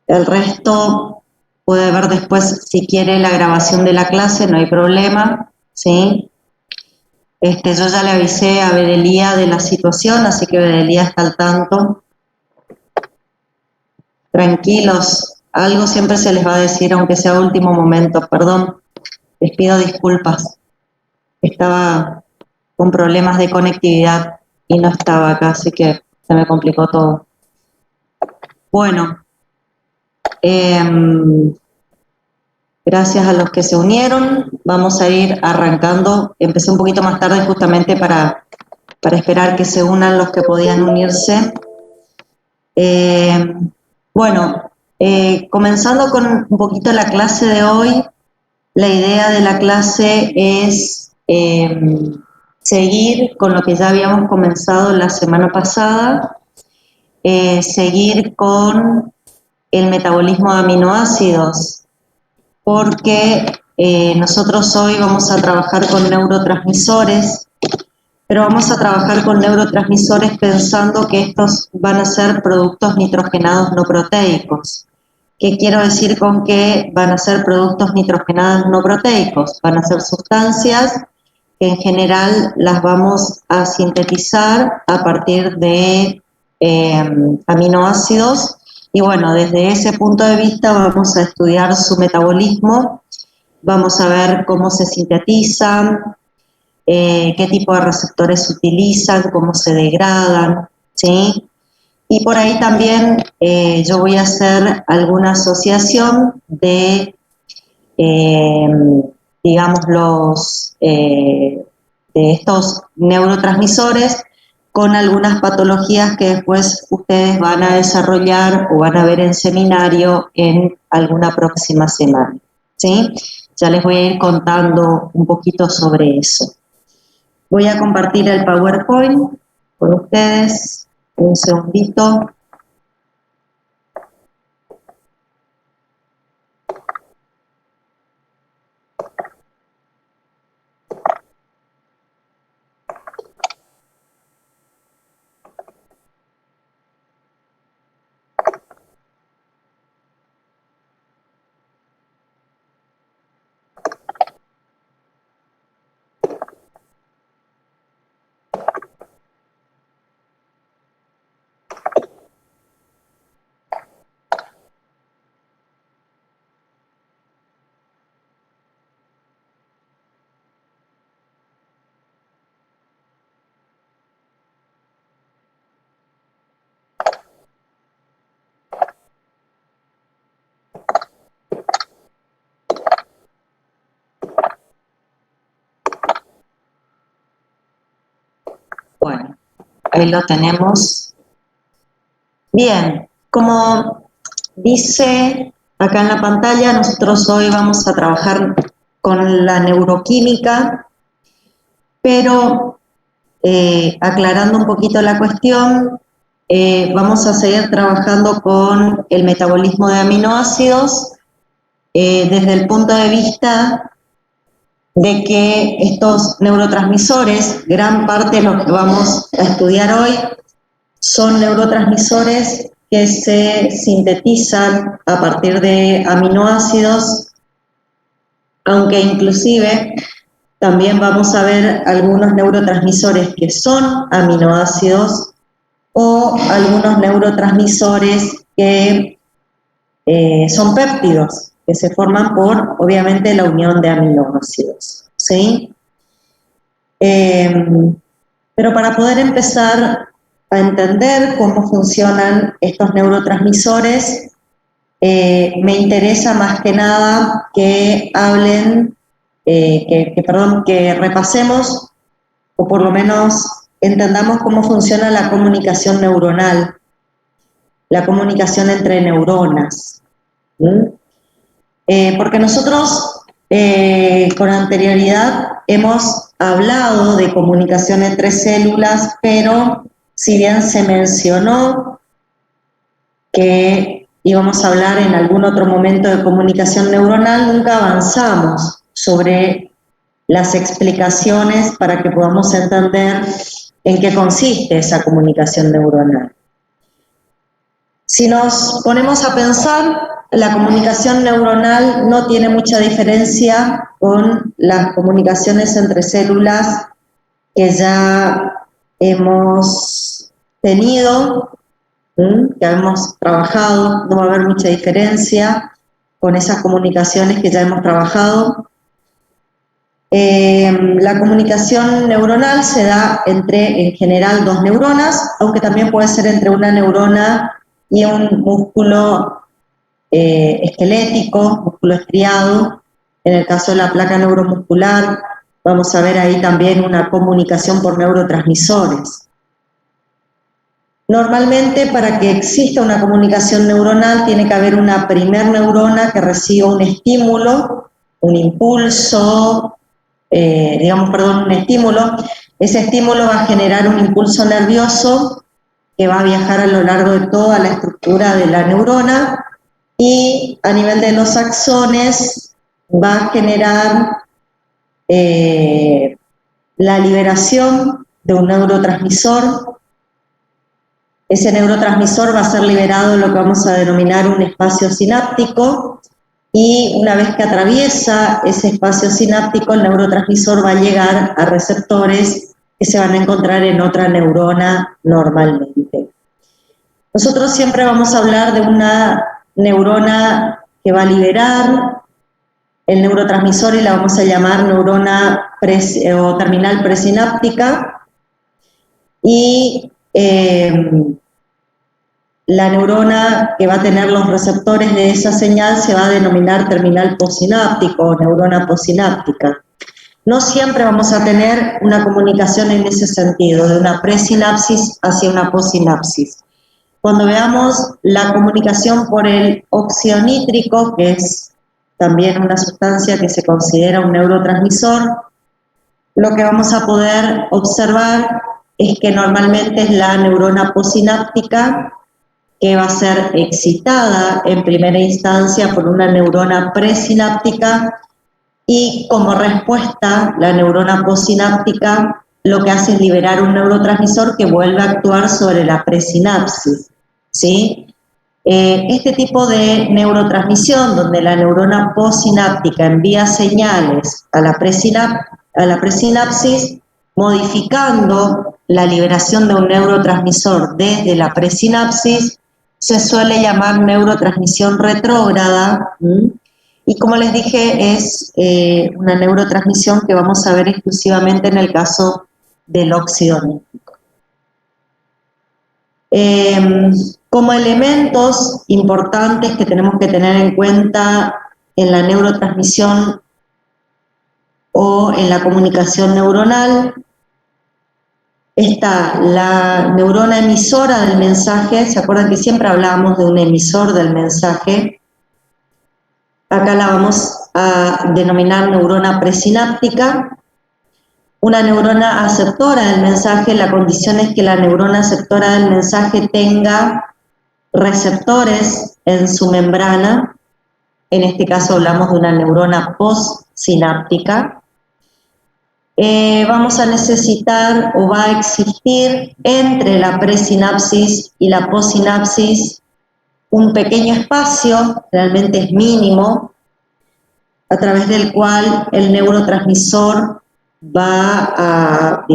El resto puede ver después, si quiere, la grabación de la clase, no hay problema, ¿sí? Yo ya le avisé a Bedelía de la situación, así que Bedelía está al tanto. Tranquilos, algo siempre se les va a decir, aunque sea a último momento. Perdón, les pido disculpas. Estaba con problemas de conectividad y no estaba acá, así que se me complicó todo. Bueno, gracias a los que se unieron. Vamos a ir arrancando. Empecé un poquito más tarde justamente para esperar que se unan los que podían unirse. Bueno, comenzando con un poquito la clase de hoy, la idea de la clase es seguir con lo que ya habíamos comenzado la semana pasada, seguir con el metabolismo de aminoácidos, porque nosotros hoy vamos a trabajar con neurotransmisores, pero vamos a trabajar con neurotransmisores pensando que estos van a ser productos nitrogenados no proteicos. ¿Qué quiero decir con que van a ser productos nitrogenados no proteicos? Van a ser sustancias que en general las vamos a sintetizar a partir de aminoácidos, y bueno, desde ese punto de vista vamos a estudiar su metabolismo, vamos a ver cómo se sintetizan, qué tipo de receptores se utilizan, cómo se degradan, ¿sí? Y por ahí también yo voy a hacer alguna asociación de, digamos, de estos neurotransmisores con algunas patologías que después ustedes van a desarrollar o van a ver en seminario en alguna próxima semana, ¿sí? Ya les voy a ir contando un poquito sobre eso. Voy a compartir el PowerPoint con ustedes. Un segundito. Bueno, ahí lo tenemos. Bien, como dice acá en la pantalla, nosotros hoy vamos a trabajar con la neuroquímica, pero aclarando un poquito la cuestión, vamos a seguir trabajando con el metabolismo de aminoácidos desde el punto de vista de que estos neurotransmisores, gran parte de lo que vamos a estudiar hoy, son neurotransmisores que se sintetizan a partir de aminoácidos, aunque inclusive también vamos a ver algunos neurotransmisores que son aminoácidos o algunos neurotransmisores que son péptidos, que se forman por, obviamente, la unión de aminoácidos, ¿sí? Pero para poder empezar a entender cómo funcionan estos neurotransmisores, me interesa más que nada que hablen, que repasemos, o por lo menos entendamos cómo funciona la comunicación neuronal, la comunicación entre neuronas. Porque nosotros con anterioridad hemos hablado de comunicación entre células, pero si bien se mencionó que íbamos a hablar en algún otro momento de comunicación neuronal, nunca avanzamos sobre las explicaciones para que podamos entender en qué consiste esa comunicación neuronal. Si nos ponemos a pensar, la comunicación neuronal no tiene mucha diferencia con las comunicaciones entre células que ya hemos tenido, que hemos trabajado, no va a haber mucha diferencia con esas comunicaciones que ya hemos trabajado. La comunicación neuronal se da entre, en general, dos neuronas, aunque también puede ser entre una neurona y un músculo esquelético, músculo estriado. En el caso de la placa neuromuscular, vamos a ver ahí también una comunicación por neurotransmisores. Normalmente, para que exista una comunicación neuronal, tiene que haber una primer neurona que reciba un estímulo, un impulso, un estímulo. Ese estímulo va a generar un impulso nervioso que va a viajar a lo largo de toda la estructura de la neurona y a nivel de los axones va a generar la liberación de un neurotransmisor. Ese neurotransmisor va a ser liberado en lo que vamos a denominar un espacio sináptico y una vez que atraviesa ese espacio sináptico, el neurotransmisor va a llegar a receptores que se van a encontrar en otra neurona normalmente. Nosotros siempre vamos a hablar de una neurona que va a liberar el neurotransmisor y la vamos a llamar neurona o terminal presináptica, y la neurona que va a tener los receptores de esa señal se va a denominar terminal posináptico o neurona posináptica. No siempre vamos a tener una comunicación en ese sentido, de una presinapsis hacia una posinapsis. Cuando veamos la comunicación por el óxido nítrico, que es también una sustancia que se considera un neurotransmisor, lo que vamos a poder observar es que normalmente es la neurona posináptica que va a ser excitada en primera instancia por una neurona presináptica y como respuesta la neurona posináptica lo que hace es liberar un neurotransmisor que vuelve a actuar sobre la presinapsis, ¿sí? Este tipo de neurotransmisión donde la neurona posináptica envía señales a la presinapsis modificando la liberación de un neurotransmisor desde la presinapsis, se suele llamar neurotransmisión retrógrada, y como les dije, es una neurotransmisión que vamos a ver exclusivamente en el caso del óxido nítrico. Como elementos importantes que tenemos que tener en cuenta en la neurotransmisión o en la comunicación neuronal, está la neurona emisora del mensaje. ¿Se acuerdan que siempre hablábamos de un emisor del mensaje? Acá la vamos a denominar neurona presináptica. Una neurona aceptora del mensaje, la condición es que la neurona aceptora del mensaje tenga receptores en su membrana. En este caso hablamos de una neurona postsináptica. Vamos a necesitar o va a existir entre la presinapsis y la possinapsis un pequeño espacio, realmente es mínimo, a través del cual el neurotransmisor va a,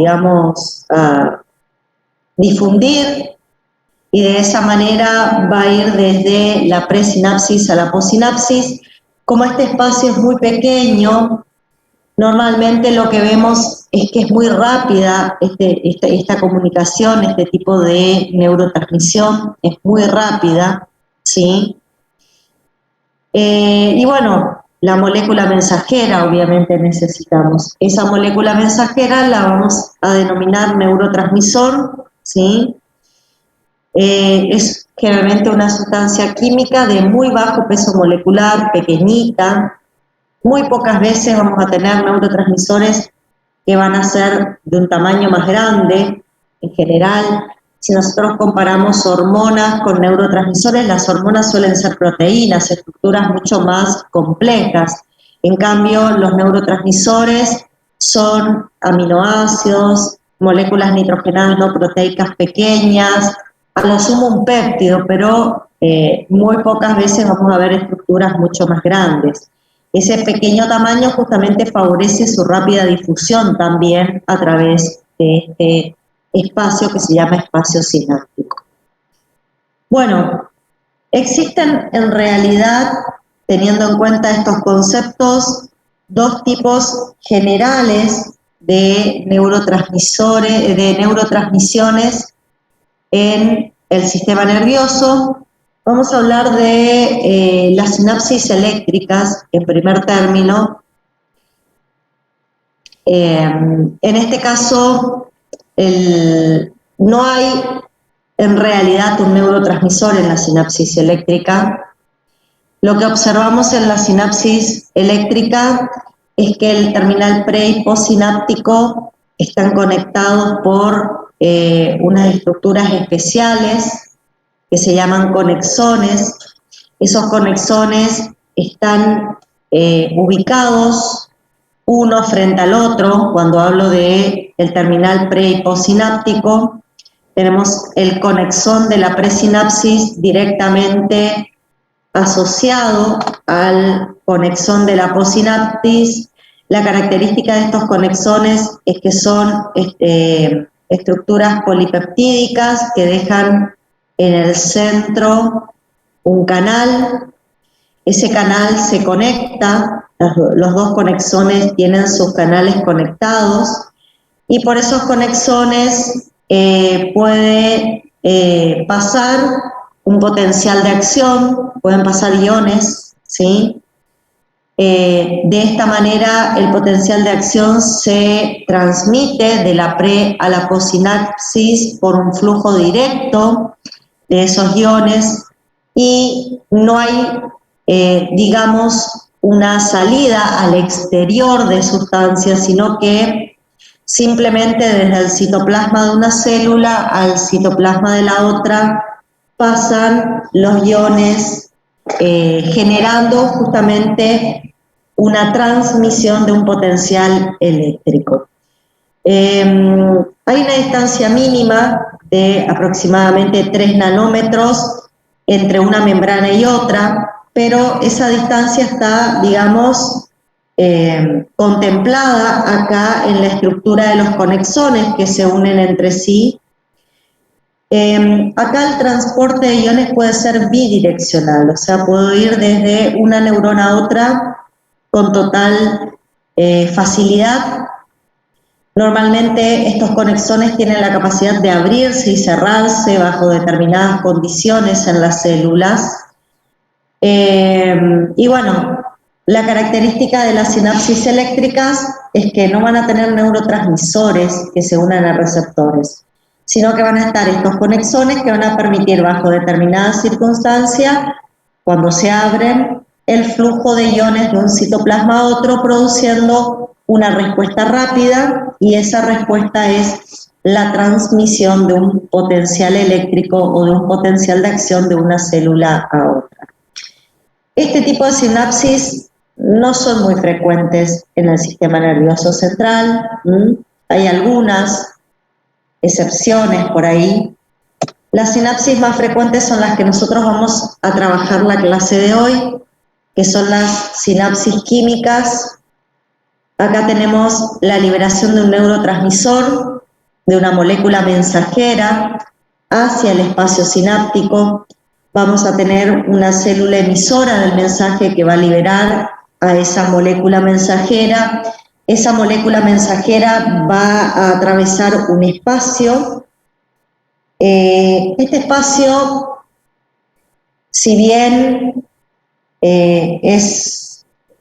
a difundir y de esa manera va a ir desde la presinapsis a la possinapsis. Como este espacio es muy pequeño, normalmente lo que vemos es que es muy rápida esta comunicación, este tipo de neurotransmisión es muy rápida, ¿sí? Y bueno, la molécula mensajera obviamente necesitamos. Esa molécula mensajera la vamos a denominar neurotransmisor, ¿sí? Es generalmente una sustancia química de muy bajo peso molecular, pequeñita. Muy pocas veces vamos a tener neurotransmisores que van a ser de un tamaño más grande. En general, si nosotros comparamos hormonas con neurotransmisores, las hormonas suelen ser proteínas, estructuras mucho más complejas. En cambio, los neurotransmisores son aminoácidos, moléculas nitrogenadas no proteicas pequeñas, a lo sumo un péptido, pero muy pocas veces vamos a ver estructuras mucho más grandes. Ese pequeño tamaño justamente favorece su rápida difusión también a través de este espacio que se llama espacio sináptico. Bueno, existen en realidad, teniendo en cuenta estos conceptos, dos tipos generales de neurotransmisores, de neurotransmisiones en el sistema nervioso. Vamos a hablar de las sinapsis eléctricas en primer término. En este caso, no hay en realidad un neurotransmisor en la sinapsis eléctrica. Lo que observamos en la sinapsis eléctrica es que el terminal pre y postsináptico están conectados por unas estructuras especiales que se llaman conexones. Esos conexones están ubicados uno frente al otro. Cuando hablo de el terminal pre y postsináptico, tenemos el conexón de la presinapsis directamente asociado al conexón de la possinapsis. La característica de estos conexones es que son estructuras polipeptídicas que dejan en el centro un canal. Ese canal se conecta, los dos conexones tienen sus canales conectados y por esos conexones puede pasar un potencial de acción, pueden pasar iones, ¿sí? De esta manera el potencial de acción se transmite de la pre a la possinapsis por un flujo directo de esos iones y no hay, digamos, una salida al exterior de sustancias, sino que simplemente desde el citoplasma de una célula al citoplasma de la otra pasan los iones generando justamente una transmisión de un potencial eléctrico. Hay una distancia mínima de aproximadamente 3 nanómetros entre una membrana y otra, pero esa distancia está, digamos, contemplada acá en la estructura de los conexones que se unen entre sí. Acá el transporte de iones puede ser bidireccional, o sea, puedo ir desde una neurona a otra con total facilidad. Normalmente estos conexones tienen la capacidad de abrirse y cerrarse bajo determinadas condiciones en las células. Y bueno, la característica de las sinapsis eléctricas es que no van a tener neurotransmisores que se unan a receptores, sino que van a estar estos conexones que van a permitir bajo determinadas circunstancias, cuando se abren, el flujo de iones de un citoplasma a otro, produciendo una respuesta rápida, y esa respuesta es la transmisión de un potencial eléctrico o de un potencial de acción de una célula a otra. Este tipo de sinapsis no son muy frecuentes en el sistema nervioso central. Hay algunas excepciones por ahí. Las sinapsis más frecuentes son las que nosotros vamos a trabajar la clase de hoy, que son las sinapsis químicas. Acá tenemos la liberación de un neurotransmisor, de una molécula mensajera hacia el espacio sináptico. Vamos a tener una célula emisora del mensaje que va a liberar a esa molécula mensajera. Esa molécula mensajera va a atravesar un espacio. Este espacio, si bien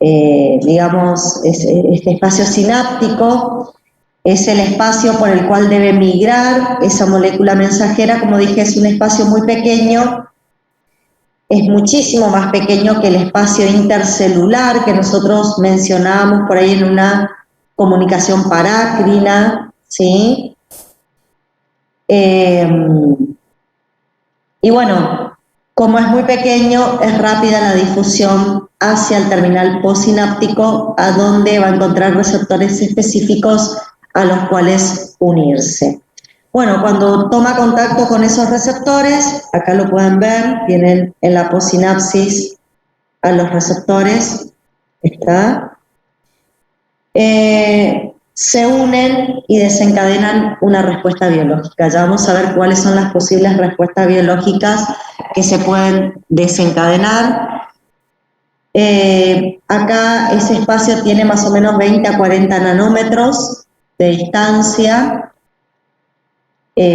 digamos, este espacio sináptico es el espacio por el cual debe migrar esa molécula mensajera, como dije, es un espacio muy pequeño, es muchísimo más pequeño que el espacio intercelular que nosotros mencionábamos por ahí en una comunicación parácrina, ¿sí? Y bueno, como es muy pequeño, es rápida la difusión hacia el terminal postsináptico, a donde va a encontrar receptores específicos a los cuales unirse. Bueno, cuando toma contacto con esos receptores, acá lo pueden ver, tienen en la possinapsis a los receptores, está, se unen y desencadenan una respuesta biológica. Ya vamos a ver cuáles son las posibles respuestas biológicas que se pueden desencadenar. Acá ese espacio tiene más o menos 20 a 40 nanómetros de distancia. Hay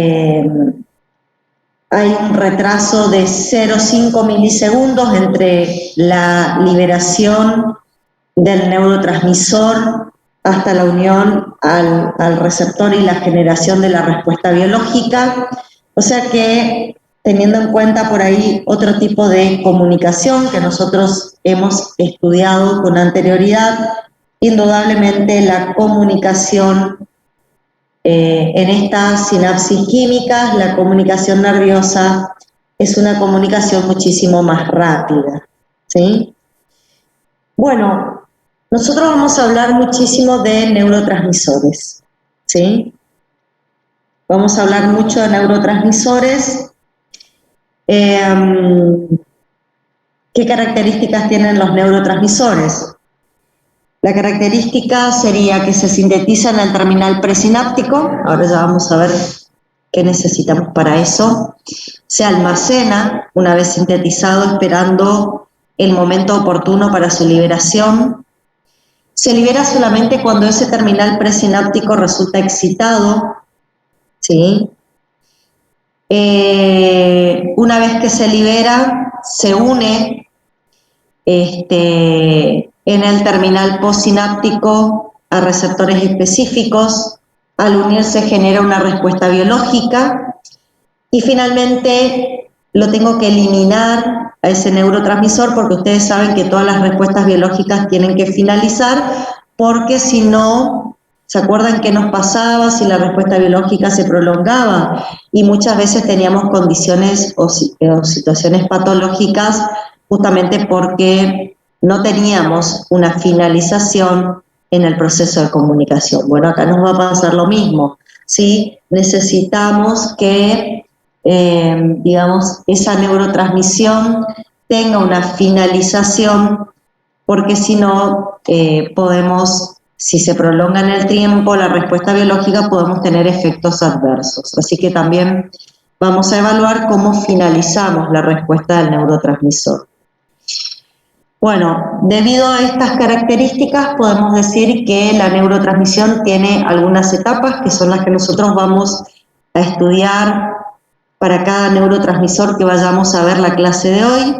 un retraso de 0,5 milisegundos entre la liberación del neurotransmisor hasta la unión al receptor y la generación de la respuesta biológica. O sea que, teniendo en cuenta por ahí otro tipo de comunicación que nosotros hemos estudiado con anterioridad, indudablemente la comunicación en estas sinapsis químicas, la comunicación nerviosa es una comunicación muchísimo más rápida, ¿sí? Bueno, nosotros vamos a hablar muchísimo de neurotransmisores, ¿sí? Vamos a hablar mucho de neurotransmisores. ¿Qué características tienen los neurotransmisores? La característica sería que se sintetiza en el terminal presináptico, ahora ya vamos a ver qué necesitamos para eso. Se almacena una vez sintetizado, esperando el momento oportuno para su liberación. Se libera solamente cuando ese terminal presináptico resulta excitado, ¿sí? Una vez que se libera, se une en el terminal postsináptico a receptores específicos. Al unirse genera una respuesta biológica y finalmente lo tengo que eliminar a ese neurotransmisor, porque ustedes saben que todas las respuestas biológicas tienen que finalizar, porque si no, ¿se acuerdan qué nos pasaba si la respuesta biológica se prolongaba? Y muchas veces teníamos condiciones o situaciones patológicas justamente porque no teníamos una finalización en el proceso de comunicación. Bueno, acá nos va a pasar lo mismo, ¿sí? Necesitamos que, digamos, esa neurotransmisión tenga una finalización, porque si no, podemos, si se prolonga en el tiempo la respuesta biológica, podemos tener efectos adversos. Así que también vamos a evaluar cómo finalizamos la respuesta del neurotransmisor. Bueno, debido a estas características podemos decir que la neurotransmisión tiene algunas etapas que son las que nosotros vamos a estudiar para cada neurotransmisor que vayamos a ver la clase de hoy.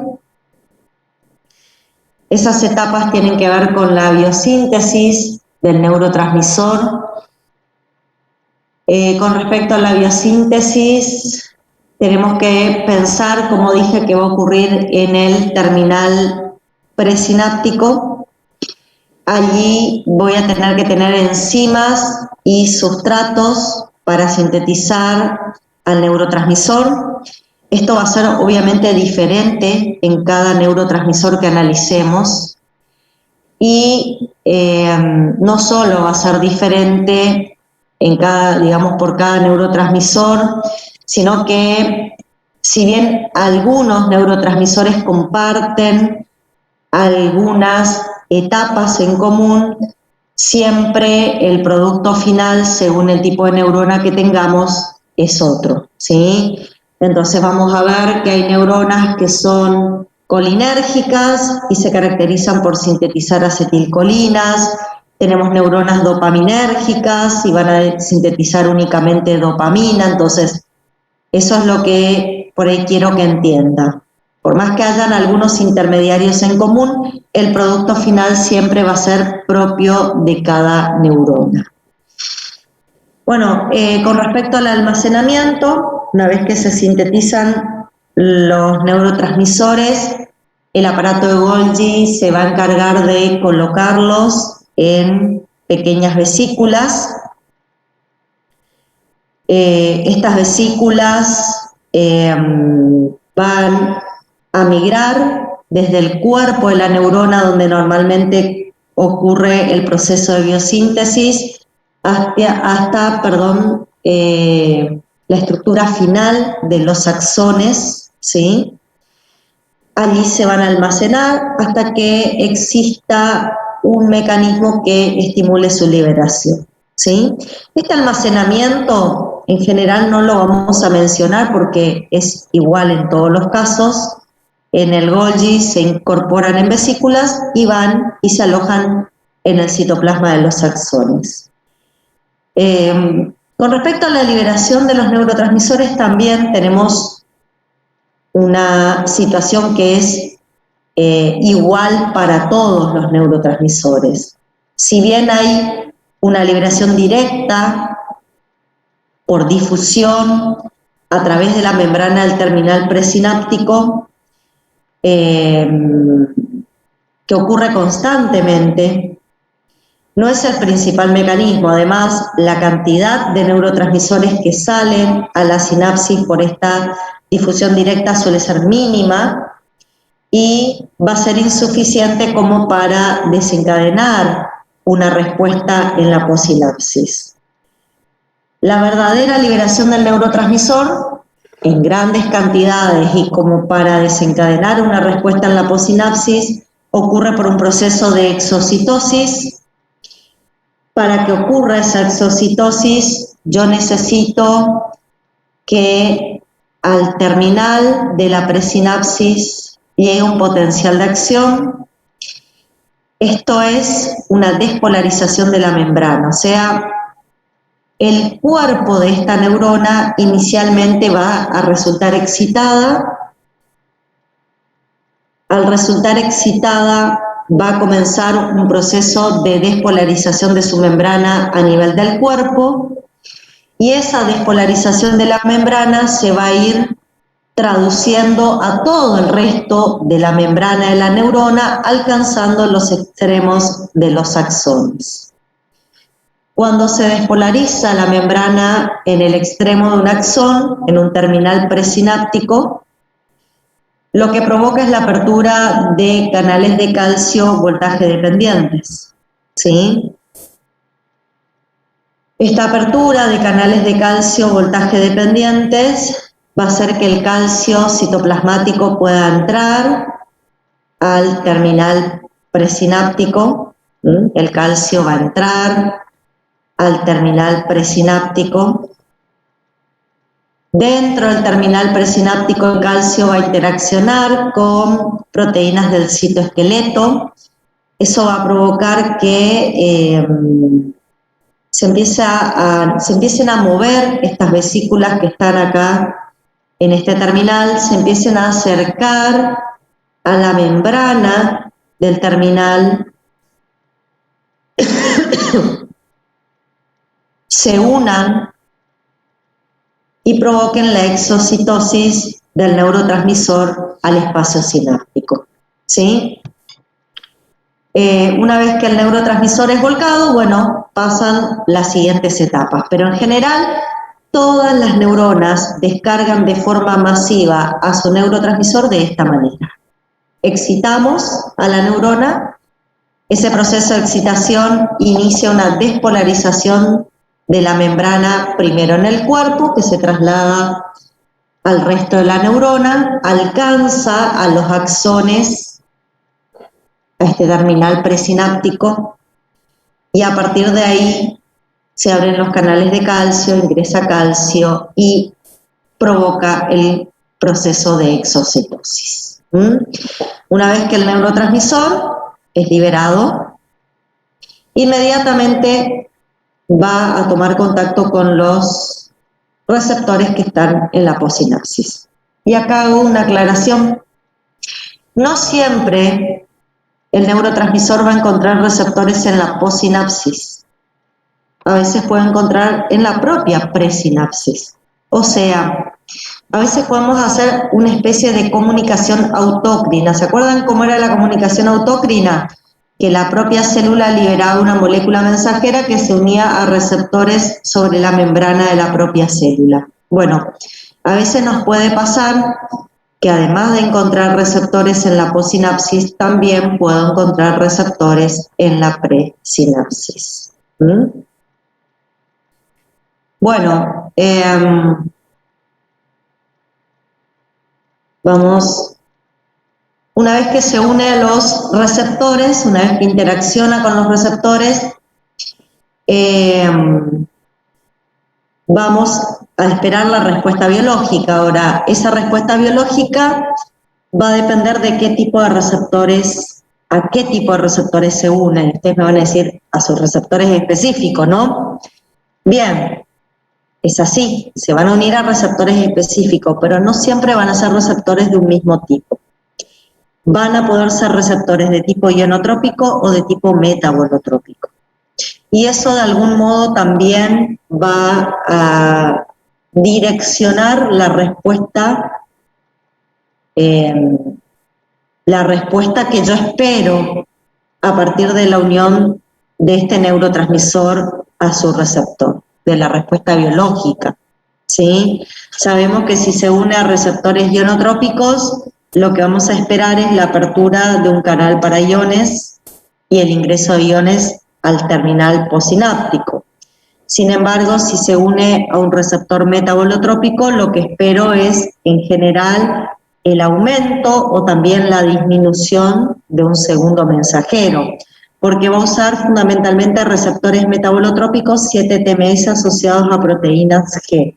Esas etapas tienen que ver con la biosíntesis del neurotransmisor. Con respecto a la biosíntesis, tenemos que pensar, como dije, que va a ocurrir en el terminal presináptico. Allí voy a tener que tener enzimas y sustratos para sintetizar al neurotransmisor. Esto va a ser obviamente diferente en cada neurotransmisor que analicemos y no solo va a ser diferente en cada, digamos, por cada neurotransmisor, sino que si bien algunos neurotransmisores comparten algunas etapas en común, siempre el producto final, según el tipo de neurona que tengamos, es otro, ¿sí? Entonces vamos a ver que hay neuronas que son colinérgicas y se caracterizan por sintetizar acetilcolinas. Tenemos neuronas dopaminérgicas y van a sintetizar únicamente dopamina. Entonces, eso es lo que por ahí quiero que entienda. Por más que hayan algunos intermediarios en común, el producto final siempre va a ser propio de cada neurona. Bueno, con respecto al almacenamiento, una vez que se sintetizan los neurotransmisores, el aparato de Golgi se va a encargar de colocarlos en pequeñas vesículas. Estas vesículas van a migrar desde el cuerpo de la neurona, donde normalmente ocurre el proceso de biosíntesis, hasta la estructura final de los axones, ¿sí? Allí se van a almacenar hasta que exista un mecanismo que estimule su liberación, ¿sí? Este almacenamiento en general no lo vamos a mencionar porque es igual en todos los casos. En el Golgi se incorporan en vesículas y van y se alojan en el citoplasma de los axones. Con respecto a la liberación de los neurotransmisores también tenemos una situación que es igual para todos los neurotransmisores. Si bien hay una liberación directa por difusión a través de la membrana del terminal presináptico, que ocurre constantemente, no es el principal mecanismo. Además, la cantidad de neurotransmisores que salen a la sinapsis por esta difusión directa suele ser mínima y va a ser insuficiente como para desencadenar una respuesta en la posinapsis. La verdadera liberación del neurotransmisor en grandes cantidades y como para desencadenar una respuesta en la posinapsis ocurre por un proceso de exocitosis. Para que ocurra esa exocitosis, yo necesito que al terminal de la presinapsis llegue un potencial de acción. Esto es una despolarización de la membrana, o sea, el cuerpo de esta neurona inicialmente va a resultar excitada. Al resultar excitada, va a comenzar un proceso de despolarización de su membrana a nivel del cuerpo y esa despolarización de la membrana se va a ir traduciendo a todo el resto de la membrana de la neurona, alcanzando los extremos de los axones. Cuando se despolariza la membrana en el extremo de un axón, en un terminal presináptico, lo que provoca es la apertura de canales de calcio voltaje dependientes, ¿sí? Esta apertura de canales de calcio voltaje dependientes va a hacer que el calcio citoplasmático pueda entrar al terminal presináptico. El calcio va a entrar al terminal presináptico. Dentro del terminal presináptico el calcio va a interaccionar con proteínas del citoesqueleto. Eso va a provocar que se empiecen a mover estas vesículas que están acá en este terminal, se empiecen a acercar a la membrana del terminal, se unan y provoquen la exocitosis del neurotransmisor al espacio sináptico, ¿sí? Una vez que el neurotransmisor es volcado, bueno, pasan las siguientes etapas, pero en general todas las neuronas descargan de forma masiva a su neurotransmisor de esta manera. Excitamos a la neurona, ese proceso de excitación inicia una despolarización de la membrana primero en el cuerpo, que se traslada al resto de la neurona, alcanza a los axones, a este terminal presináptico, y a partir de ahí se abren los canales de calcio, ingresa calcio y provoca el proceso de exocitosis. Una vez que el neurotransmisor es liberado, inmediatamente va a tomar contacto con los receptores que están en la posinapsis. Y acá hago una aclaración. No siempre el neurotransmisor va a encontrar receptores en la posinapsis. A veces puede encontrar en la propia presinapsis. O sea, a veces podemos hacer una especie de comunicación autócrina. ¿Se acuerdan cómo era la comunicación autócrina? Que la propia célula liberaba una molécula mensajera que se unía a receptores sobre la membrana de la propia célula. Bueno, a veces nos puede pasar que además de encontrar receptores en la posinapsis, también puedo encontrar receptores en la presinapsis. Bueno, Vamos, una vez que se une a los receptores, una vez que interacciona con los receptores, vamos a esperar la respuesta biológica. Ahora, esa respuesta biológica va a depender de qué tipo de receptores, a qué tipo de receptores se unen. Ustedes me van a decir a sus receptores específicos, ¿no? Bien, es así, se van a unir a receptores específicos, pero no siempre van a ser receptores de un mismo tipo. Van a poder ser receptores de tipo ionotrópico o de tipo metabolotrópico. Y eso de algún modo también va a direccionar la respuesta que yo espero a partir de la unión de este neurotransmisor a su receptor, de la respuesta biológica, ¿sí? Sabemos que si se une a receptores ionotrópicos, lo que vamos a esperar es la apertura de un canal para iones y el ingreso de iones al terminal posináptico. Sin embargo, si se une a un receptor metabolotrópico, lo que espero es, en general, el aumento o también la disminución de un segundo mensajero, porque va a usar fundamentalmente receptores metabolotrópicos 7-TMS asociados a proteínas G.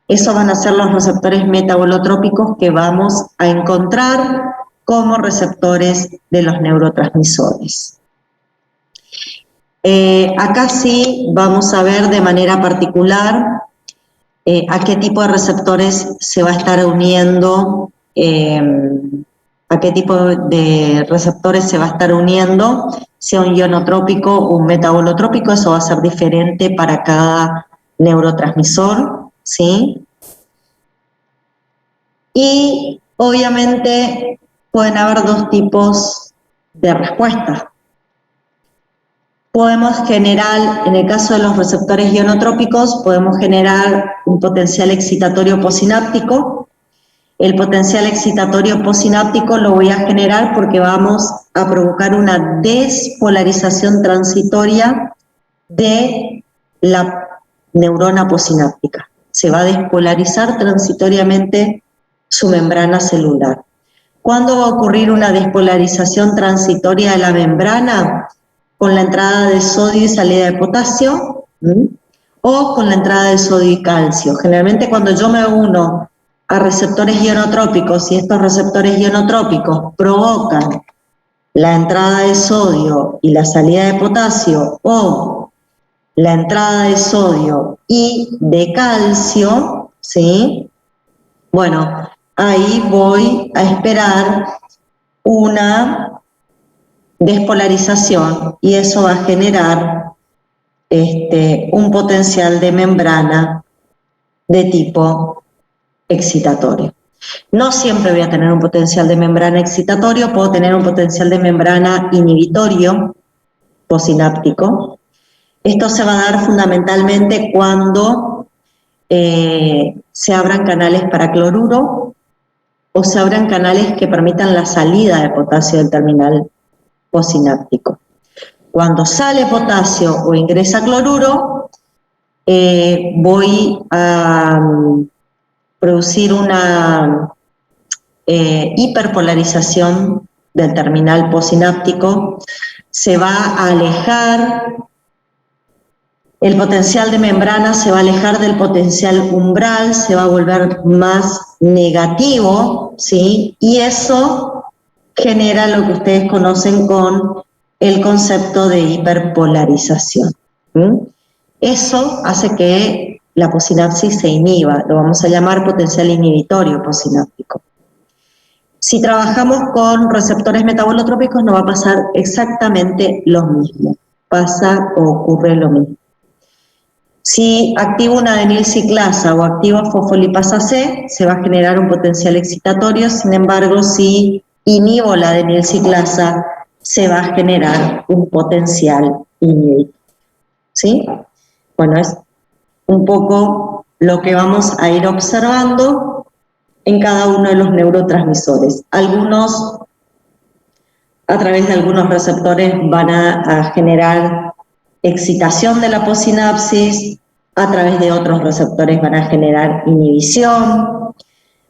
Esos van a ser los receptores metabolotrópicos que vamos a encontrar como receptores de los neurotransmisores. Acá sí vamos a ver de manera particular a qué tipo de receptores se va a estar uniendo, a qué tipo de receptores se va a estar uniendo, sea un ionotrópico o un metabolotrópico. Eso va a ser diferente para cada neurotransmisor, ¿sí? Y obviamente pueden haber dos tipos de respuestas. Podemos generar, en el caso de los receptores ionotrópicos, podemos generar un potencial excitatorio posináptico. El potencial excitatorio posináptico lo voy a generar porque vamos a provocar una despolarización transitoria de la neurona posináptica. Se va a despolarizar transitoriamente su membrana celular. ¿Cuándo va a ocurrir una despolarización transitoria de la membrana? Con la entrada de sodio y salida de potasio, o con la entrada de sodio y calcio. Generalmente cuando yo me uno a receptores ionotrópicos y estos receptores ionotrópicos provocan la entrada de sodio y la salida de potasio, o la entrada de sodio y de calcio, ¿sí? Bueno, ahí voy a esperar una despolarización y eso va a generar un potencial de membrana de tipo excitatorio. No siempre voy a tener un potencial de membrana excitatorio, puedo tener un potencial de membrana inhibitorio posináptico. Esto se va a dar fundamentalmente cuando se abran canales para cloruro o se abran canales que permitan la salida de potasio del terminal posináptico. Cuando sale potasio o ingresa cloruro, voy a producir una hiperpolarización del terminal posináptico, se va a alejar, el potencial de membrana se va a alejar del potencial umbral, se va a volver más negativo, ¿sí? Y eso genera lo que ustedes conocen con el concepto de hiperpolarización. Eso hace que la posinapsis se inhiba, lo vamos a llamar potencial inhibitorio posináptico. Si trabajamos con receptores metabolotrópicos no va a pasar exactamente lo mismo, pasa o ocurre lo mismo. Si activo una adenilciclasa o activo fosfolipasa C, se va a generar un potencial excitatorio, sin embargo, si inhibo la adenilciclasa, se va a generar un potencial inhibitorio. ¿Sí? Bueno, es un poco lo que vamos a ir observando en cada uno de los neurotransmisores. Algunos, a través de algunos receptores, van a generar excitación de la posinapsis, a través de otros receptores van a generar inhibición.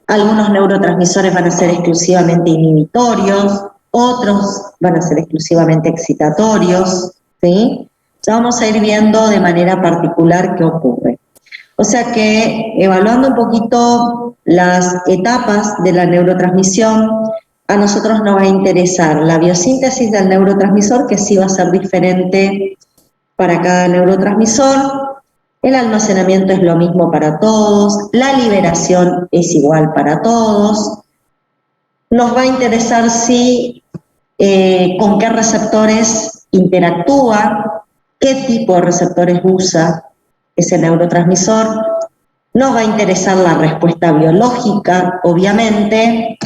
Algunos neurotransmisores van a ser exclusivamente inhibitorios, otros van a ser exclusivamente excitatorios, ¿sí? Ya vamos a ir viendo de manera particular qué ocurre. O sea que, evaluando un poquito las etapas de la neurotransmisión, a nosotros nos va a interesar la biosíntesis del neurotransmisor, que sí va a ser diferente para cada neurotransmisor. El almacenamiento es lo mismo para todos, la liberación es igual para todos. Nos va a interesar si con qué receptores interactúa, qué tipo de receptores usa ese neurotransmisor. Nos va a interesar la respuesta biológica, obviamente.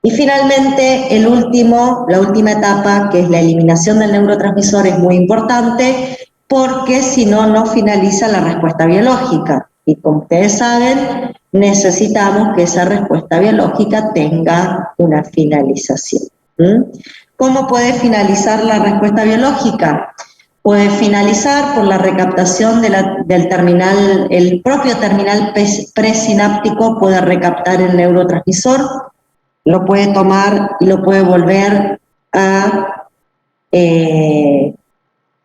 Y finalmente, la última etapa, que es la eliminación del neurotransmisor, es muy importante porque si no, no finaliza la respuesta biológica. Y como ustedes saben, necesitamos que esa respuesta biológica tenga una finalización. ¿Cómo puede finalizar la respuesta biológica? Puede finalizar por la recaptación del terminal, el propio terminal presináptico puede recaptar el neurotransmisor, lo puede tomar y lo puede volver a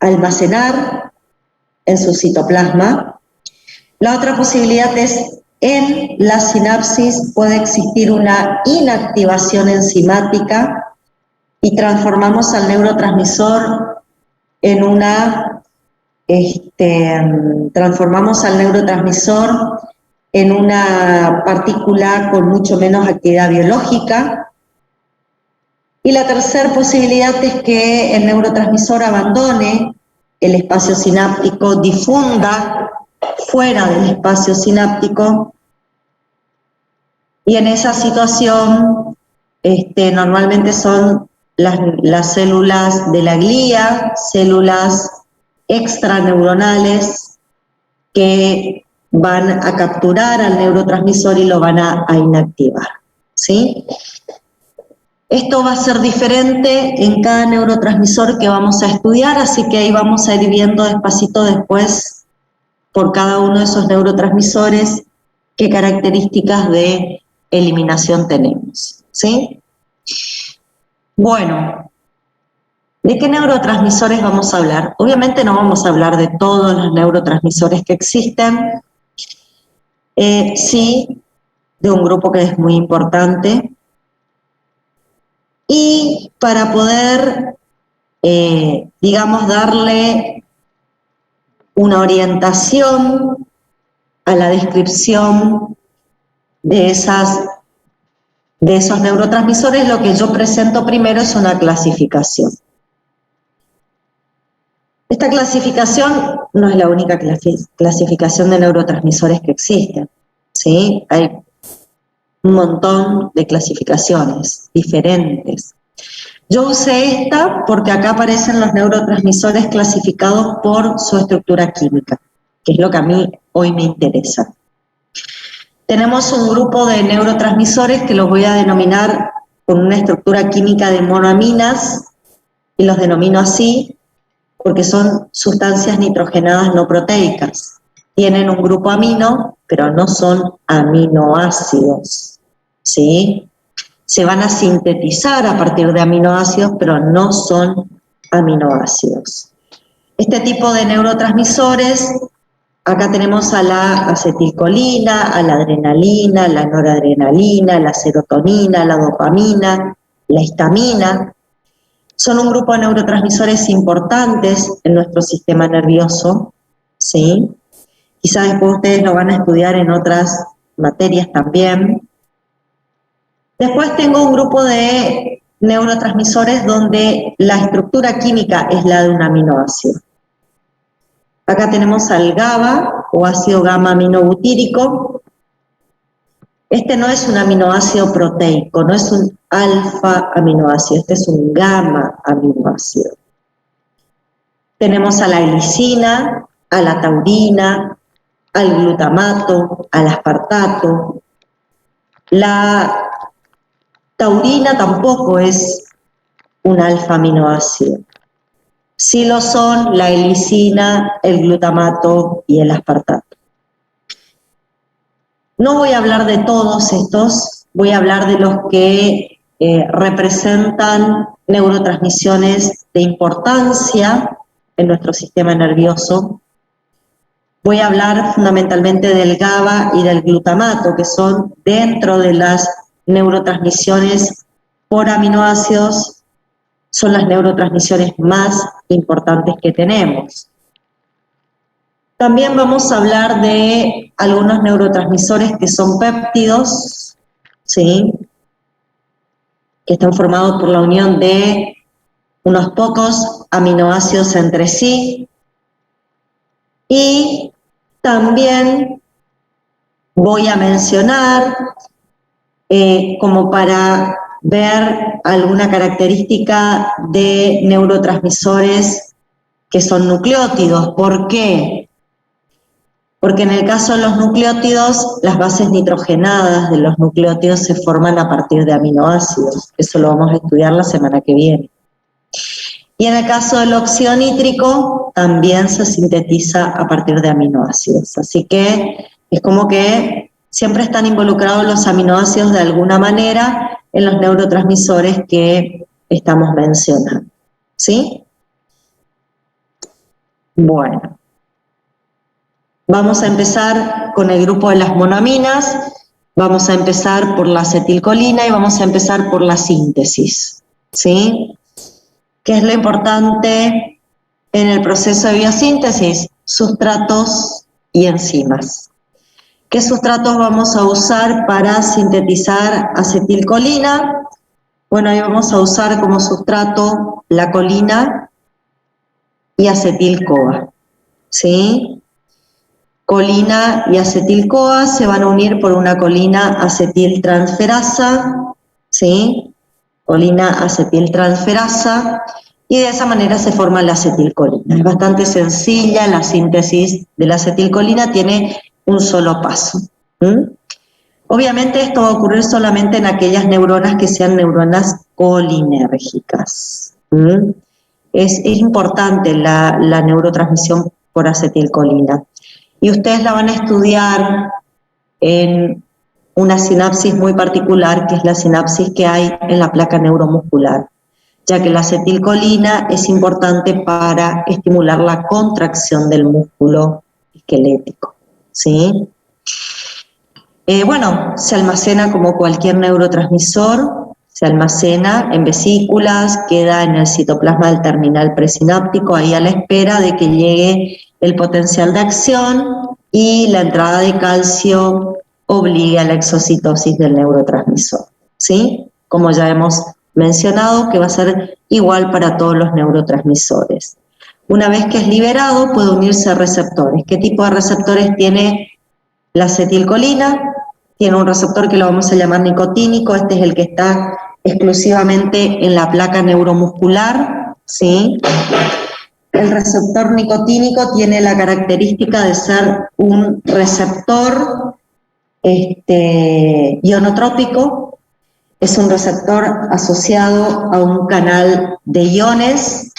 almacenar en su citoplasma. La otra posibilidad es, en la sinapsis puede existir una inactivación enzimática y transformamos al neurotransmisor en una partícula con mucho menos actividad biológica. Y la tercera posibilidad es que el neurotransmisor abandone el espacio sináptico, difunda fuera del espacio sináptico, y en esa situación normalmente son las células de la glía, células extraneuronales que van a capturar al neurotransmisor y lo van a inactivar, ¿sí? Esto va a ser diferente en cada neurotransmisor que vamos a estudiar, así que ahí vamos a ir viendo despacito después por cada uno de esos neurotransmisores qué características de eliminación tenemos, ¿sí? Bueno, ¿de qué neurotransmisores vamos a hablar? Obviamente no vamos a hablar de todos los neurotransmisores que existen, sí de un grupo que es muy importante. Y para poder, digamos, darle una orientación a la descripción de esos neurotransmisores, lo que yo presento primero es una clasificación. Esta clasificación no es la única clasificación de neurotransmisores que existen, ¿sí? Hay un montón de clasificaciones diferentes. Yo usé esta porque acá aparecen los neurotransmisores clasificados por su estructura química, que es lo que a mí hoy me interesa. Tenemos un grupo de neurotransmisores que los voy a denominar con una estructura química de monoaminas, y los denomino así porque son sustancias nitrogenadas no proteicas. Tienen un grupo amino, pero no son aminoácidos, ¿sí? Se van a sintetizar a partir de aminoácidos, pero no son aminoácidos. Este tipo de neurotransmisores, acá tenemos a la acetilcolina, a la adrenalina, la noradrenalina, la serotonina, la dopamina, la histamina. Son un grupo de neurotransmisores importantes en nuestro sistema nervioso, ¿sí? Quizás después ustedes lo van a estudiar en otras materias también. Después tengo un grupo de neurotransmisores donde la estructura química es la de un aminoácido. Acá tenemos al GABA, o ácido gamma-aminobutírico. Este no es un aminoácido proteico, no es un alfa-aminoácido, este es un gamma-aminoácido. Tenemos a la glicina, a la taurina, al glutamato, al aspartato. La taurina tampoco es un alfa-aminoácido. Sí lo son la glicina, el glutamato y el aspartato. No voy a hablar de todos estos, voy a hablar de los que representan neurotransmisiones de importancia en nuestro sistema nervioso. Voy a hablar fundamentalmente del GABA y del glutamato, que son dentro de las neurotransmisiones por aminoácidos, son las neurotransmisiones más importantes que tenemos. También vamos a hablar de algunos neurotransmisores que son péptidos, ¿sí?, que están formados por la unión de unos pocos aminoácidos entre sí. Y también voy a mencionar, como para ver alguna característica de neurotransmisores que son nucleótidos. ¿Por qué? Porque en el caso de los nucleótidos, las bases nitrogenadas de los nucleótidos se forman a partir de aminoácidos. Eso lo vamos a estudiar la semana que viene. Y en el caso del óxido nítrico, también se sintetiza a partir de aminoácidos. Así que es como que siempre están involucrados los aminoácidos de alguna manera en los neurotransmisores que estamos mencionando. ¿Sí? Bueno. Vamos a empezar con el grupo de las monoaminas, vamos a empezar por la acetilcolina y vamos a empezar por la síntesis, ¿sí? ¿Qué es lo importante en el proceso de biosíntesis? Sustratos y enzimas. ¿Qué sustratos vamos a usar para sintetizar acetilcolina? Bueno, ahí vamos a usar como sustrato la colina y acetil-CoA, ¿sí? Colina y acetil-CoA se van a unir por una colina acetiltransferasa, ¿sí? Colina acetiltransferasa, y de esa manera se forma la acetilcolina. Es bastante sencilla la síntesis de la acetilcolina, tiene un solo paso. Obviamente esto va a ocurrir solamente en aquellas neuronas que sean neuronas colinérgicas. Es importante la neurotransmisión por acetilcolina. Y ustedes la van a estudiar en una sinapsis muy particular, que es la sinapsis que hay en la placa neuromuscular, ya que la acetilcolina es importante para estimular la contracción del músculo esquelético, ¿sí? Bueno, se almacena como cualquier neurotransmisor, se almacena en vesículas, queda en el citoplasma del terminal presináptico, ahí a la espera de que llegue el potencial de acción y la entrada de calcio obligue a la exocitosis del neurotransmisor, ¿sí? Como ya hemos mencionado, que va a ser igual para todos los neurotransmisores. Una vez que es liberado, puede unirse a receptores. ¿Qué tipo de receptores tiene la acetilcolina? Tiene un receptor que lo vamos a llamar nicotínico, este es el que está exclusivamente en la placa neuromuscular, ¿sí? El receptor nicotínico tiene la característica de ser un receptor ionotrópico, es un receptor asociado a un canal de iones.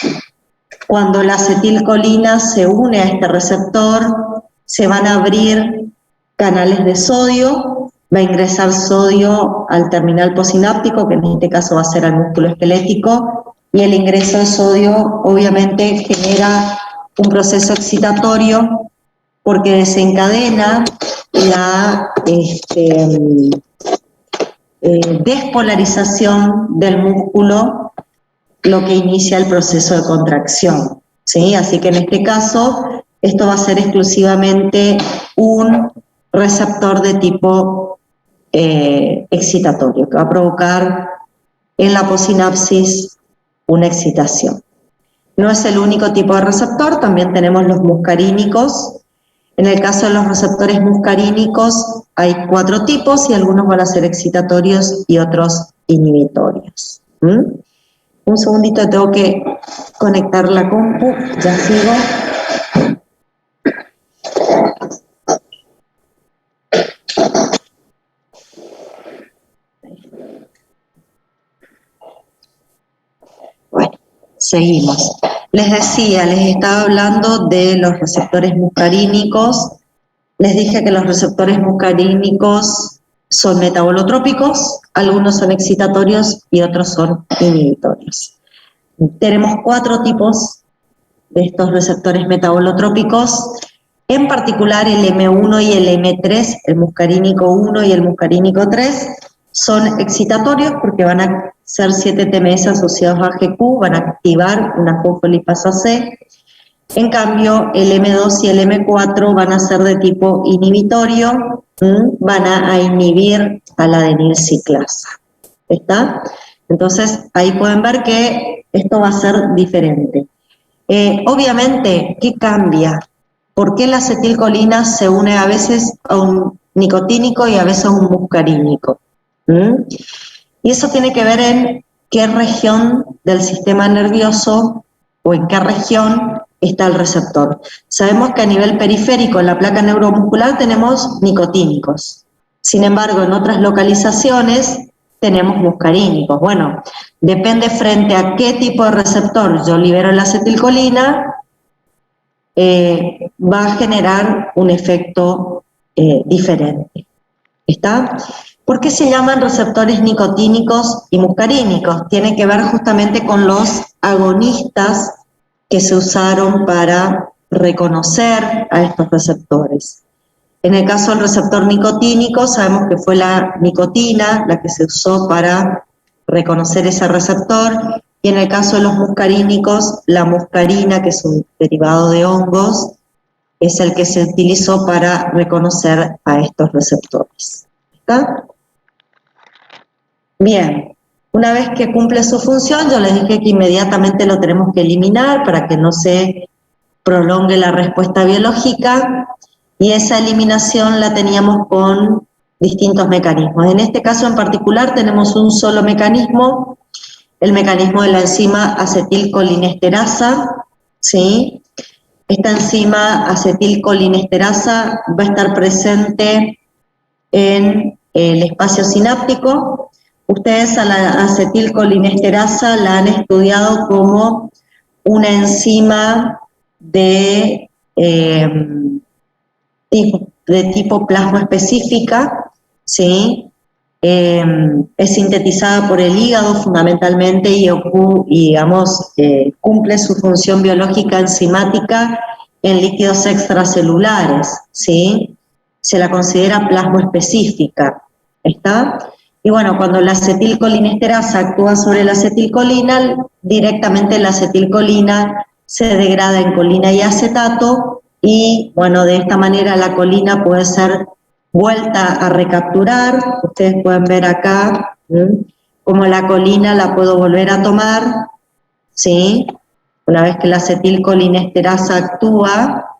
Cuando la acetilcolina se une a este receptor, se van a abrir canales de sodio, va a ingresar sodio al terminal posináptico, que en este caso va a ser al músculo esquelético, y el ingreso de sodio obviamente genera un proceso excitatorio porque desencadena la despolarización del músculo, lo que inicia el proceso de contracción, ¿sí? Así que en este caso, esto va a ser exclusivamente un receptor de tipo excitatorio, que va a provocar en la posinapsis una excitación. No es el único tipo de receptor, también tenemos los muscarínicos. En el caso de los receptores muscarínicos hay 4 tipos y algunos van a ser excitatorios y otros inhibitorios. Un segundito, tengo que conectar la compu, ya sigo. Bueno, seguimos. Les decía, les estaba hablando de los receptores muscarínicos, Les dije que los receptores muscarínicos son metabolotrópicos, algunos son excitatorios y otros son inhibitorios. Tenemos 4 tipos de estos receptores metabolotrópicos, en particular el M1 y el M3, el muscarínico 1 y el muscarínico 3, son excitatorios porque van a ser 7-TMS asociados a GQ, van a activar una fosfolipasa C. En cambio, el M2 y el M4 van a ser de tipo inhibitorio, van a inhibir a la adenilciclasa. ¿Está? Entonces, ahí pueden ver que esto va a ser diferente. Obviamente, ¿qué cambia? ¿Por qué la acetilcolina se une a veces a un nicotínico y a veces a un muscarínico? Y eso tiene que ver en qué región del sistema nervioso o en qué región está el receptor. Sabemos que a nivel periférico, en la placa neuromuscular, tenemos nicotínicos. Sin embargo, en otras localizaciones tenemos muscarínicos. Bueno, depende frente a qué tipo de receptor yo libero la acetilcolina, va a generar un efecto diferente. ¿Está? ¿Por qué se llaman receptores nicotínicos y muscarínicos? Tiene que ver justamente con los agonistas que se usaron para reconocer a estos receptores. En el caso del receptor nicotínico, sabemos que fue la nicotina la que se usó para reconocer ese receptor, y en el caso de los muscarínicos, la muscarina, que es un derivado de hongos, es el que se utilizó para reconocer a estos receptores. ¿Está? Bien, una vez que cumple su función, yo les dije que inmediatamente lo tenemos que eliminar para que no se prolongue la respuesta biológica, y esa eliminación la teníamos con distintos mecanismos. En este caso en particular tenemos un solo mecanismo, el mecanismo de la enzima acetilcolinesterasa, ¿sí? Esta enzima acetilcolinesterasa va a estar presente en el espacio sináptico. Ustedes a la acetilcolinesterasa la han estudiado como una enzima de tipo plasmoespecífica, ¿sí? Es sintetizada por el hígado fundamentalmente y digamos, cumple su función biológica enzimática en líquidos extracelulares, ¿sí? Se la considera plasmoespecífica, ¿está? Y bueno, cuando la acetilcolinesterasa actúa sobre la acetilcolina, directamente la acetilcolina se degrada en colina y acetato, y bueno, de esta manera la colina puede ser vuelta a recapturar. Ustedes pueden ver acá como la colina la puedo volver a tomar, ¿sí? Una vez que la acetilcolinesterasa actúa,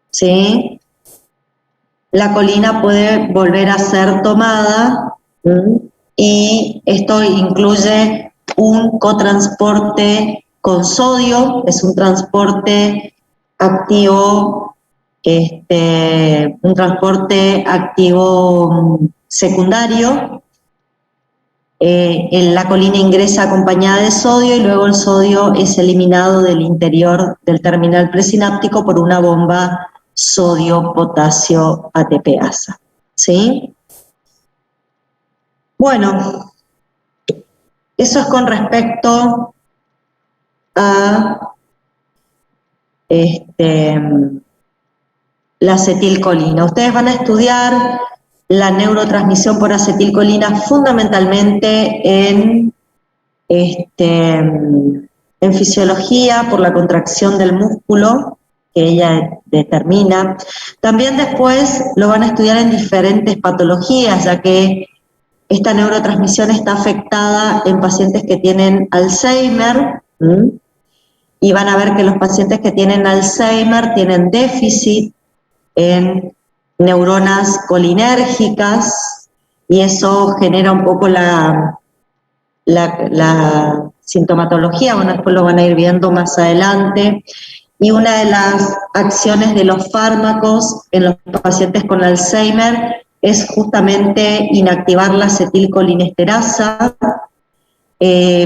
¿sí? La colina puede volver a ser tomada, y esto incluye un cotransporte con sodio, es un transporte activo, un transporte activo secundario. La colina ingresa acompañada de sodio y luego el sodio es eliminado del interior del terminal presináptico por una bomba sodio-potasio ATPasa, ¿sí? Bueno, eso es con respecto a la acetilcolina. Ustedes van a estudiar la neurotransmisión por acetilcolina fundamentalmente en fisiología, por la contracción del músculo que ella determina. También después lo van a estudiar en diferentes patologías, ya que esta neurotransmisión está afectada en pacientes que tienen Alzheimer, y van a ver que los pacientes que tienen Alzheimer tienen déficit en neuronas colinérgicas, y eso genera un poco la sintomatología. Bueno, después lo van a ir viendo más adelante. Y una de las acciones de los fármacos en los pacientes con Alzheimer es justamente inactivar la acetilcolinesterasa,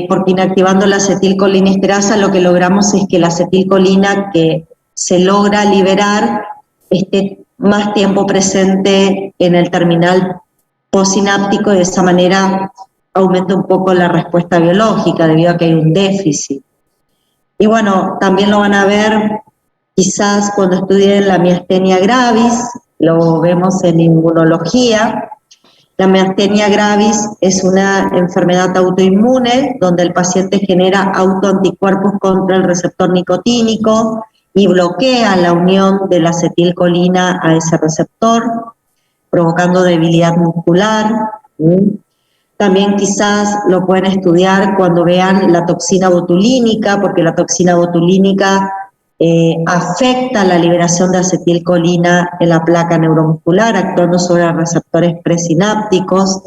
porque inactivando la acetilcolinesterasa lo que logramos es que la acetilcolina que se logra liberar esté más tiempo presente en el terminal postsináptico y de esa manera aumenta un poco la respuesta biológica debido a que hay un déficit. Y bueno, también lo van a ver quizás cuando estudien la miastenia gravis, lo vemos en inmunología. La miastenia gravis es una enfermedad autoinmune donde el paciente genera autoanticuerpos contra el receptor nicotínico y bloquea la unión de la acetilcolina a ese receptor, provocando debilidad muscular. También quizás lo pueden estudiar cuando vean la toxina botulínica, porque la toxina botulínica afecta la liberación de acetilcolina en la placa neuromuscular, actuando sobre receptores presinápticos.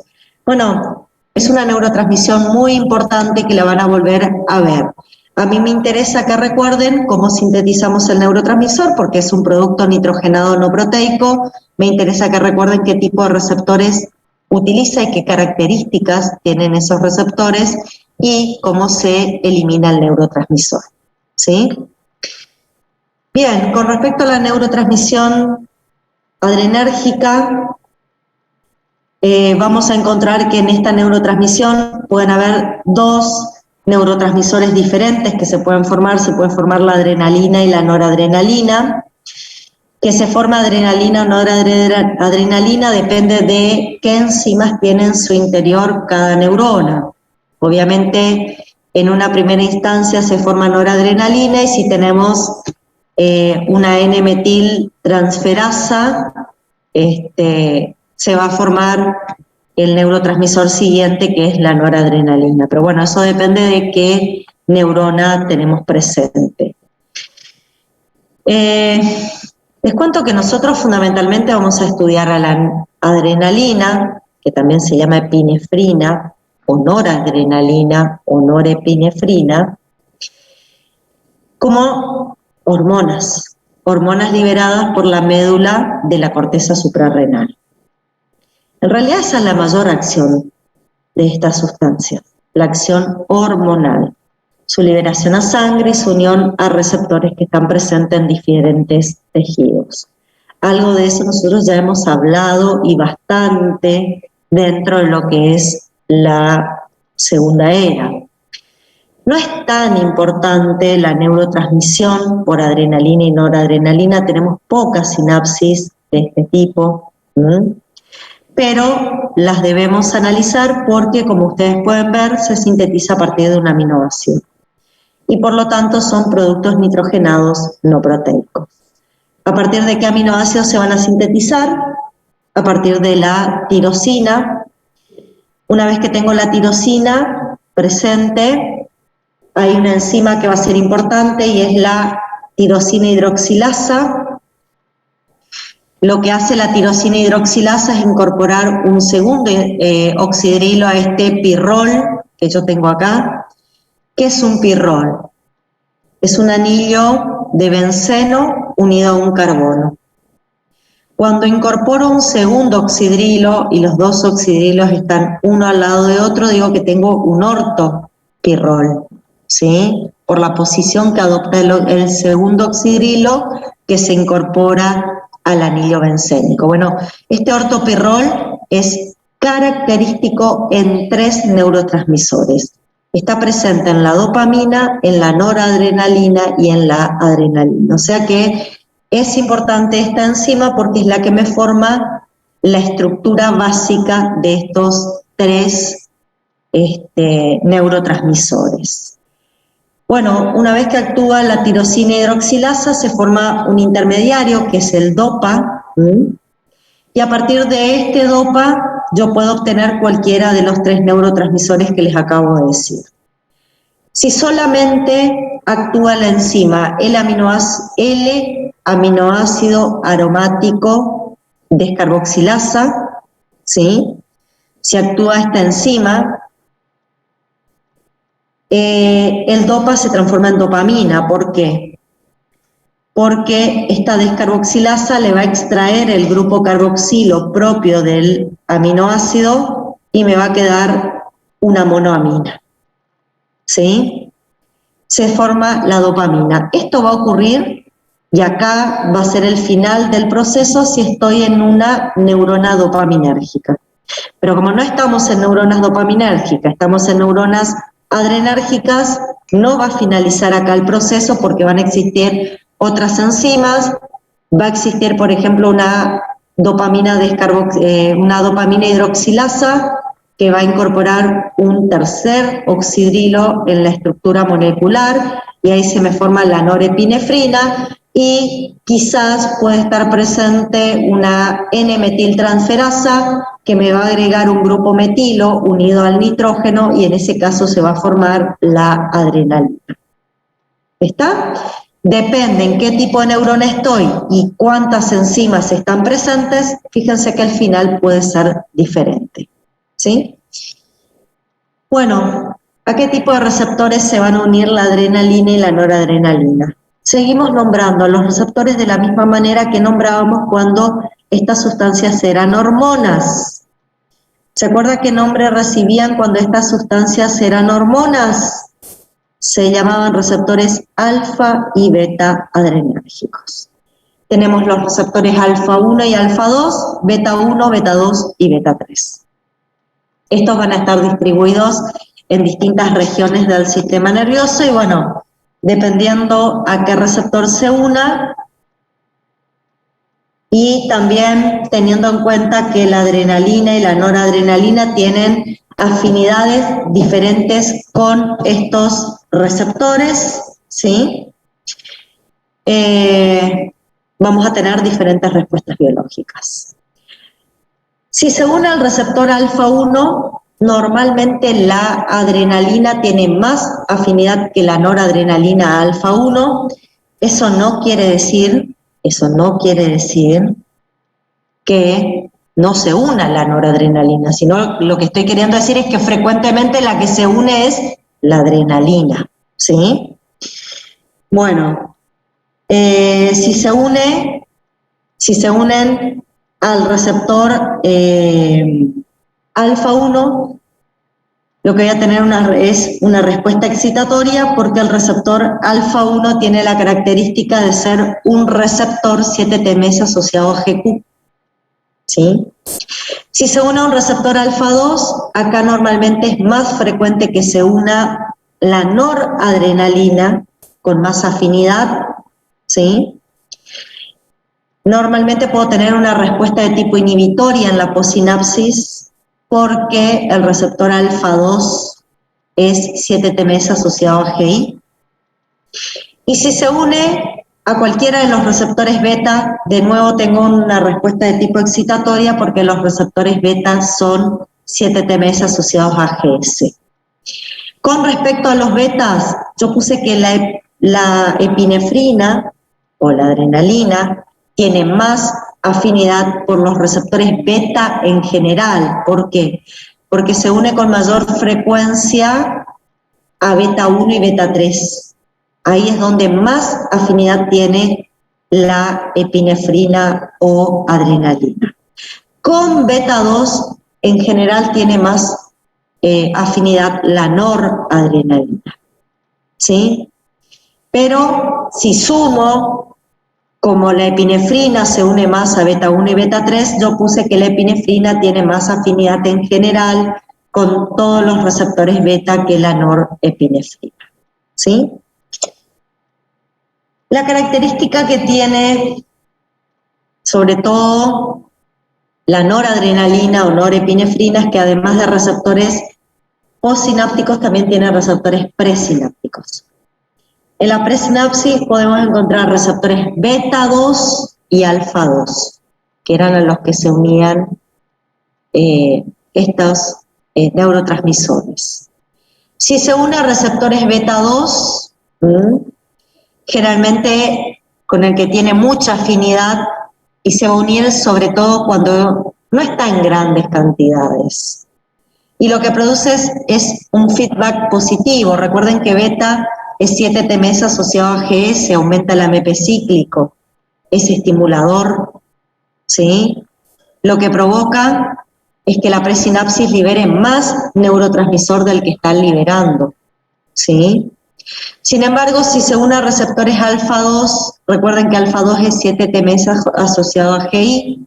Bueno, es una neurotransmisión muy importante que la van a volver a ver. A mí me interesa que recuerden cómo sintetizamos el neurotransmisor, porque es un producto nitrogenado no proteico. Me interesa que recuerden qué tipo de receptores utiliza y qué características tienen esos receptores y cómo se elimina el neurotransmisor, ¿sí? Bien, con respecto a la neurotransmisión adrenérgica, vamos a encontrar que en esta neurotransmisión pueden haber dos neurotransmisores diferentes que se puede formar la adrenalina y la noradrenalina. Que se forma adrenalina o noradrenalina depende de qué enzimas tiene en su interior cada neurona. Obviamente, en una primera instancia se forma noradrenalina y si tenemos una N-metiltransferasa, se va a formar el neurotransmisor siguiente que es la noradrenalina. Pero bueno, eso depende de qué neurona tenemos presente. Les cuento que nosotros fundamentalmente vamos a estudiar a la adrenalina, que también se llama epinefrina, o noradrenalina, o norepinefrina, como hormonas liberadas por la médula de la corteza suprarrenal. En realidad esa es la mayor acción de estas sustancias, la acción hormonal. Su liberación a sangre y su unión a receptores que están presentes en diferentes tejidos. Algo de eso nosotros ya hemos hablado y bastante dentro de lo que es la segunda era. No es tan importante la neurotransmisión por adrenalina y noradrenalina, tenemos pocas sinapsis de este tipo, pero las debemos analizar porque, como ustedes pueden ver, se sintetiza a partir de un aminoácido. Y por lo tanto son productos nitrogenados no proteicos. ¿A partir de qué aminoácidos se van a sintetizar? A partir de la tirosina. Una vez que tengo la tirosina presente, hay una enzima que va a ser importante y es la tirosina hidroxilasa. Lo que hace la tirosina hidroxilasa es incorporar un segundo oxidrilo a este pirrol que yo tengo acá. ¿Qué es un pirrol? Es un anillo de benceno unido a un carbono. Cuando incorporo un segundo oxidrilo y los dos oxidrilos están uno al lado de otro, digo que tengo un ortopirrol, ¿sí? Por la posición que adopta el segundo oxidrilo que se incorpora al anillo bencénico. Bueno, este ortopirrol es característico en 3 neurotransmisores. Está presente en la dopamina, en la noradrenalina y en la adrenalina. O sea que es importante esta enzima porque es la que me forma la estructura básica de estos 3 neurotransmisores. Bueno, una vez que actúa la tirosina hidroxilasa se forma un intermediario que es el DOPA, y a partir de este DOPA yo puedo obtener cualquiera de los 3 neurotransmisores que les acabo de decir. Si solamente actúa la enzima L-aminoácido aromático descarboxilasa, ¿sí? Si actúa esta enzima, el DOPA se transforma en dopamina. ¿Por qué? Porque esta descarboxilasa le va a extraer el grupo carboxilo propio del aminoácido y me va a quedar una monoamina, ¿sí? Se forma la dopamina. Esto va a ocurrir Y acá va a ser el final del proceso si estoy en una neurona dopaminérgica. Pero como no estamos en neuronas dopaminérgicas, estamos en neuronas adrenérgicas, no va a finalizar acá el proceso porque van a existir otras enzimas, va a existir, por ejemplo, una dopamina hidroxilasa que va a incorporar un tercer oxidrilo en la estructura molecular y ahí se me forma la norepinefrina y quizás puede estar presente una N-metiltransferasa que me va a agregar un grupo metilo unido al nitrógeno y en ese caso se va a formar la adrenalina. ¿Está? Depende en qué tipo de neurona estoy y cuántas enzimas están presentes, fíjense que el final puede ser diferente. ¿Sí? Bueno, ¿a qué tipo de receptores se van a unir la adrenalina y la noradrenalina? Seguimos nombrando a los receptores de la misma manera que nombrábamos cuando estas sustancias eran hormonas. ¿Se acuerda qué nombre recibían cuando estas sustancias eran hormonas? Se llamaban receptores alfa y beta adrenérgicos. Tenemos los receptores alfa 1 y alfa 2, beta 1, beta 2 y beta 3. Estos van a estar distribuidos en distintas regiones del sistema nervioso y bueno, dependiendo a qué receptor se una y también teniendo en cuenta que la adrenalina y la noradrenalina tienen afinidades diferentes con estos receptores, ¿sí? Vamos a tener diferentes respuestas biológicas. Si se une al receptor alfa 1, normalmente la adrenalina tiene más afinidad que la noradrenalina alfa 1. Eso no quiere decir que no se una la noradrenalina, sino lo que estoy queriendo decir es que frecuentemente la que se une es la adrenalina, ¿sí? Bueno, si se unen al receptor alfa 1, lo que voy a tener es una respuesta excitatoria porque el receptor alfa 1 tiene la característica de ser un receptor 7-T-mes asociado a GQ. ¿Sí? Si se une a un receptor alfa 2, acá normalmente es más frecuente que se una la noradrenalina con más afinidad, ¿sí? Normalmente puedo tener una respuesta de tipo inhibitoria en la possinapsis porque el receptor alfa 2 es 7-T-mes asociado a GI. Y si se une a cualquiera de los receptores beta, de nuevo tengo una respuesta de tipo excitatoria porque los receptores beta son 7-T-mes asociados a GS. Con respecto a los betas, yo puse que la epinefrina o la adrenalina tiene más afinidad por los receptores beta en general. ¿Por qué? Porque se une con mayor frecuencia a beta 1 y beta 3. Ahí es donde más afinidad tiene la epinefrina o adrenalina. Con beta 2 en general tiene más afinidad la noradrenalina, ¿sí? Pero si sumo, como la epinefrina se une más a beta 1 y beta 3, yo puse que la epinefrina tiene más afinidad en general con todos los receptores beta que la norepinefrina, ¿sí? La característica que tiene, sobre todo, la noradrenalina o norepinefrina es que además de receptores postsinápticos también tiene receptores presinápticos. En la presinapsis podemos encontrar receptores beta 2 y alfa 2, que eran a los que se unían estos neurotransmisores. Si se une a receptores beta 2, generalmente con el que tiene mucha afinidad y se va a unir sobre todo cuando no está en grandes cantidades. Y lo que produce es un feedback positivo. Recuerden que beta es 7-T-mes asociado a GS, aumenta el AMP cíclico, es estimulador, ¿sí? Lo que provoca es que la presinapsis libere más neurotransmisor del que está liberando, ¿sí? Sin embargo, si se une a receptores alfa-2, recuerden que alfa-2 es 7-TMS asociado a GI,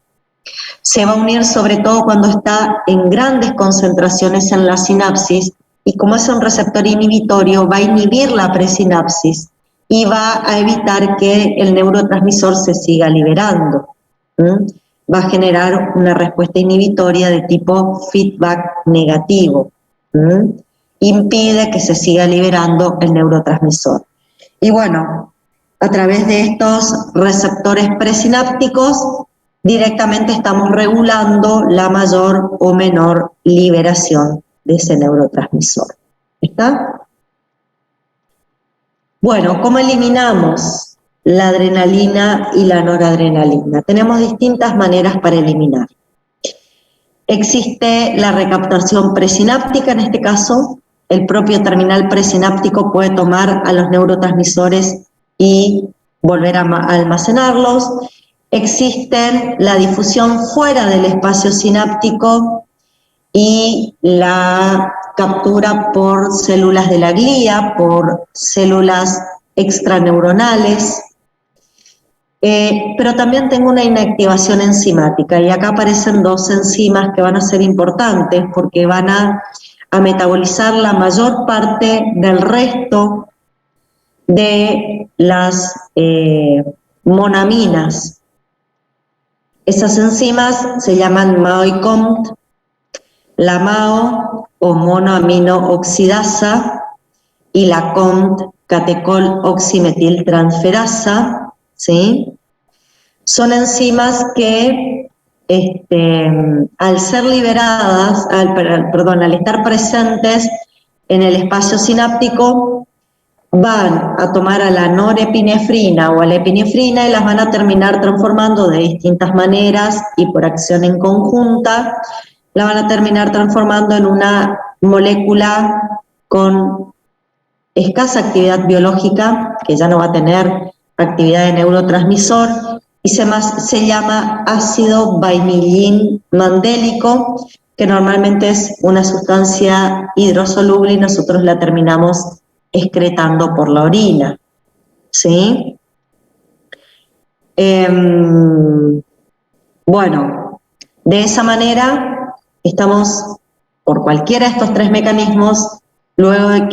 se va a unir sobre todo cuando está en grandes concentraciones en la sinapsis, y como es un receptor inhibitorio, va a inhibir la presinapsis y va a evitar que el neurotransmisor se siga liberando. Va a generar una respuesta inhibitoria de tipo feedback negativo. Impide que se siga liberando el neurotransmisor. Y bueno, a través de estos receptores presinápticos, directamente estamos regulando la mayor o menor liberación de ese neurotransmisor. ¿Está? Bueno, ¿cómo eliminamos la adrenalina y la noradrenalina? Tenemos distintas maneras para eliminar. Existe la recaptación presináptica, en este caso, el propio terminal presináptico puede tomar a los neurotransmisores y volver a almacenarlos. Existe la difusión fuera del espacio sináptico y la captura por células de la glía, por células extraneuronales, pero también tengo una inactivación enzimática, y acá aparecen dos enzimas que van a ser importantes porque van a metabolizar la mayor parte del resto de las monaminas. Esas enzimas se llaman MAO y COMT, la MAO o monoaminooxidasa y la COMT, catecol oximetiltransferasa, ¿sí? Son enzimas que al ser liberadas, al estar presentes en el espacio sináptico, van a tomar a la norepinefrina o a la epinefrina y las van a terminar transformando de distintas maneras y por acción en conjunta, la van a terminar transformando en una molécula con escasa actividad biológica, que ya no va a tener actividad de neurotransmisor, y se llama ácido vainillín mandélico, que normalmente es una sustancia hidrosoluble y nosotros la terminamos excretando por la orina, ¿sí? Bueno, de esa manera estamos, por cualquiera de estos tres mecanismos, luego de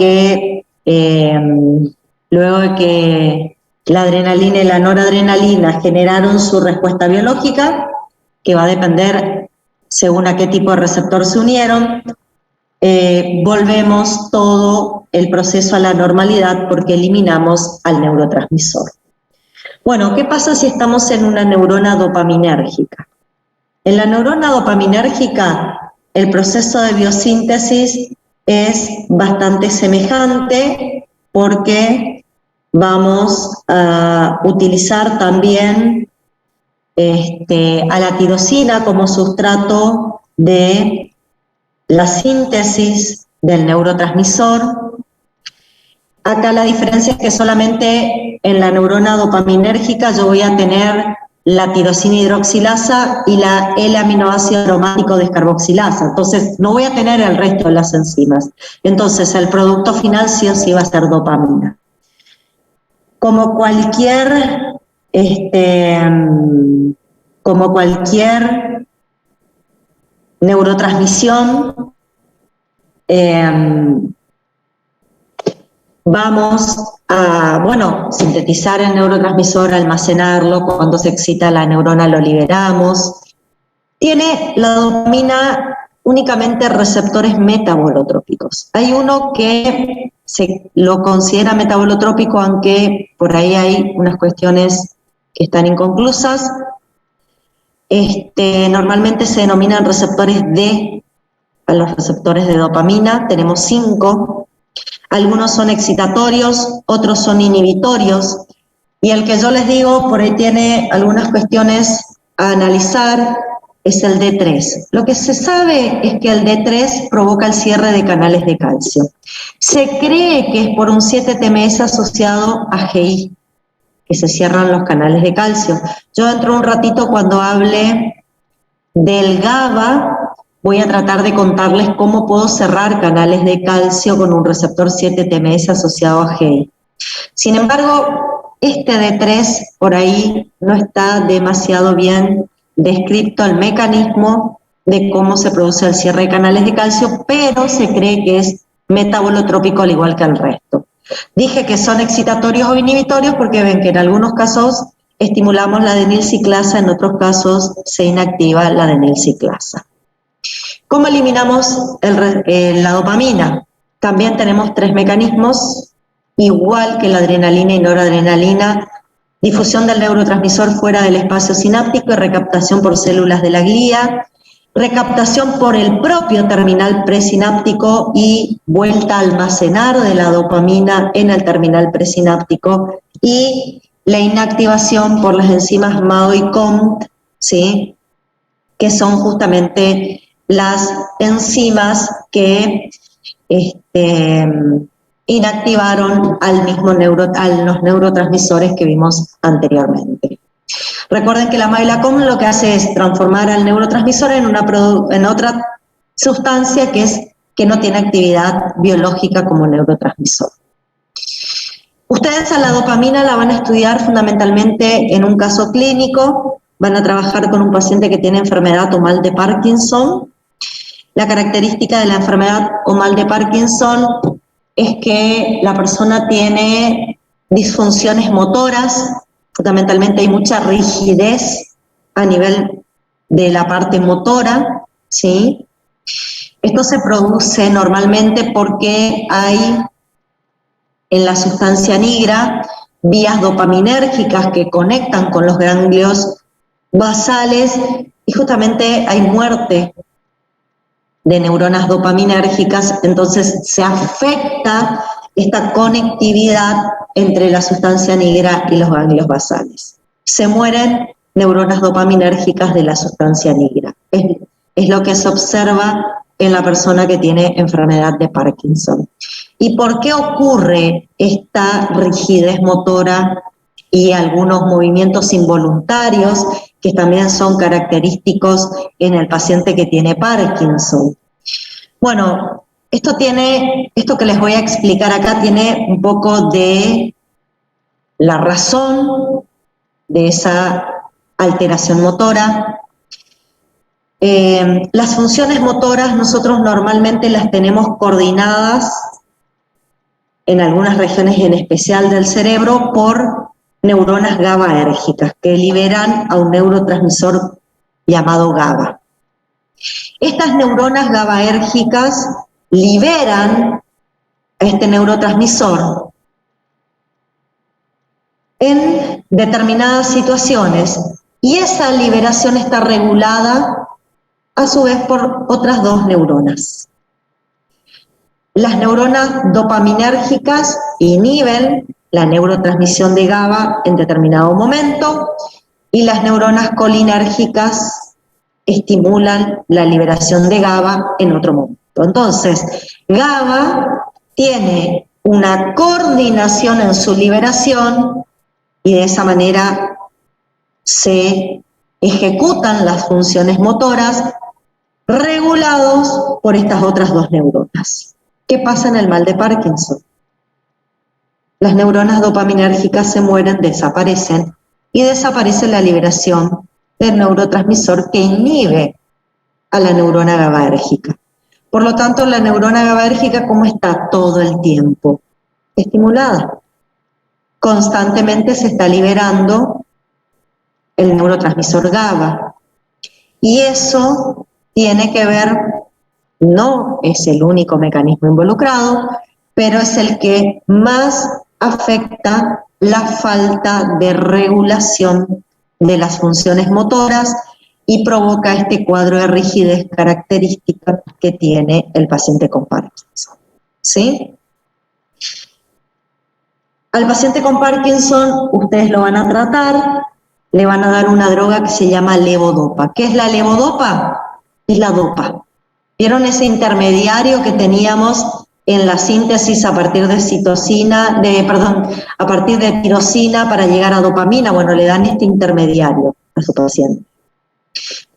que la adrenalina y la noradrenalina generaron su respuesta biológica, que va a depender según a qué tipo de receptor se unieron, volvemos todo el proceso a la normalidad porque eliminamos al neurotransmisor. Bueno, ¿qué pasa si estamos en una neurona dopaminérgica? En la neurona dopaminérgica, el proceso de biosíntesis es bastante semejante porque vamos a utilizar también a la tirosina como sustrato de la síntesis del neurotransmisor. Acá la diferencia es que solamente en la neurona dopaminérgica yo voy a tener la tirosina hidroxilasa y la L-aminoácido aromático descarboxilasa, entonces no voy a tener el resto de las enzimas. Entonces el producto final sí o sí va a ser dopamina. Como cualquier neurotransmisión, vamos a, sintetizar el neurotransmisor, almacenarlo, cuando se excita la neurona lo liberamos. Tiene la dopamina únicamente receptores metabolotrópicos. Hay uno que se lo considera metabolotrópico, aunque por ahí hay unas cuestiones que están inconclusas. Normalmente se denominan receptores D a los receptores de dopamina. Tenemos 5. Algunos son excitatorios, otros son inhibitorios, y el que yo les digo por ahí tiene algunas cuestiones a analizar, es el D3. Lo que se sabe es que el D3 provoca el cierre de canales de calcio. Se cree que es por un 7-TMS asociado a GI, que se cierran los canales de calcio. Yo dentro de un ratito, cuando hable del GABA, voy a tratar de contarles cómo puedo cerrar canales de calcio con un receptor 7-TMS asociado a GEI. Sin embargo, este D3 por ahí no está demasiado bien descrito el mecanismo de cómo se produce el cierre de canales de calcio, pero se cree que es metabolotrópico al igual que el resto. Dije que son excitatorios o inhibitorios porque ven que en algunos casos estimulamos la adenilciclasa, en otros casos se inactiva la adenilciclasa. ¿Cómo eliminamos la dopamina? También tenemos 3 mecanismos, igual que la adrenalina y noradrenalina: difusión del neurotransmisor fuera del espacio sináptico y recaptación por células de la glía, recaptación por el propio terminal presináptico y vuelta a almacenar de la dopamina en el terminal presináptico, y la inactivación por las enzimas MAO y COMT, ¿sí?, que son justamente las enzimas que inactivaron a los neurotransmisores que vimos anteriormente. Recuerden que la MAO y la COMT lo que hace es transformar al neurotransmisor en otra sustancia que no tiene actividad biológica como neurotransmisor. Ustedes a la dopamina la van a estudiar fundamentalmente en un caso clínico. Van a trabajar con un paciente que tiene enfermedad o mal de Parkinson. La característica de la enfermedad o mal de Parkinson es que la persona tiene disfunciones motoras, fundamentalmente hay mucha rigidez a nivel de la parte motora, ¿sí? Esto se produce normalmente porque hay en la sustancia nigra vías dopaminérgicas que conectan con los ganglios basales y justamente hay muerte de neuronas dopaminérgicas, entonces se afecta esta conectividad entre la sustancia nigra y los ganglios basales. Se mueren neuronas dopaminérgicas de la sustancia nigra. Es lo que se observa en la persona que tiene enfermedad de Parkinson. ¿Y por qué ocurre esta rigidez motora y algunos movimientos involuntarios que también son característicos en el paciente que tiene Parkinson? Bueno, esto que les voy a explicar acá tiene un poco de la razón de esa alteración motora. Las funciones motoras nosotros normalmente las tenemos coordinadas en algunas regiones en especial del cerebro por neuronas GABAérgicas que liberan a un neurotransmisor llamado GABA. Estas neuronas GABAérgicas liberan a este neurotransmisor en determinadas situaciones y esa liberación está regulada a su vez por otras 2 neuronas. Las neuronas dopaminérgicas inhiben la neurotransmisión de GABA en determinado momento y las neuronas colinérgicas estimulan la liberación de GABA en otro momento. Entonces, GABA tiene una coordinación en su liberación y de esa manera se ejecutan las funciones motoras regulados por estas otras 2 neuronas. ¿Qué pasa en el mal de Parkinson? Las neuronas dopaminérgicas se mueren, desaparecen, y desaparece la liberación del neurotransmisor que inhibe a la neurona GABAérgica. Por lo tanto, la neurona GABAérgica, ¿cómo está? Todo el tiempo estimulada. Constantemente se está liberando el neurotransmisor GABA. Y eso tiene que ver, no es el único mecanismo involucrado, pero es el que más afecta la falta de regulación de las funciones motoras y provoca este cuadro de rigidez característica que tiene el paciente con Parkinson. ¿Sí? Al paciente con Parkinson ustedes lo van a tratar, le van a dar una droga que se llama levodopa. ¿Qué es la levodopa? Es la dopa. ¿Vieron ese intermediario que teníamos en la síntesis a partir de a partir de tirosina para llegar a dopamina? Bueno, le dan este intermediario a su paciente.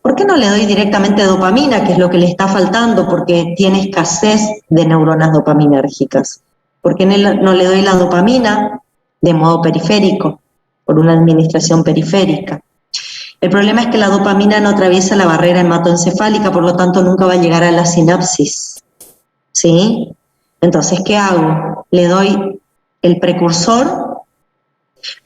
¿Por qué no le doy directamente dopamina, que es lo que le está faltando, porque tiene escasez de neuronas dopaminérgicas? ¿Por qué no le doy la dopamina de modo periférico, por una administración periférica? El problema es que la dopamina no atraviesa la barrera hematoencefálica, por lo tanto nunca va a llegar a la sinapsis, ¿sí? Entonces, ¿qué hago? Le doy el precursor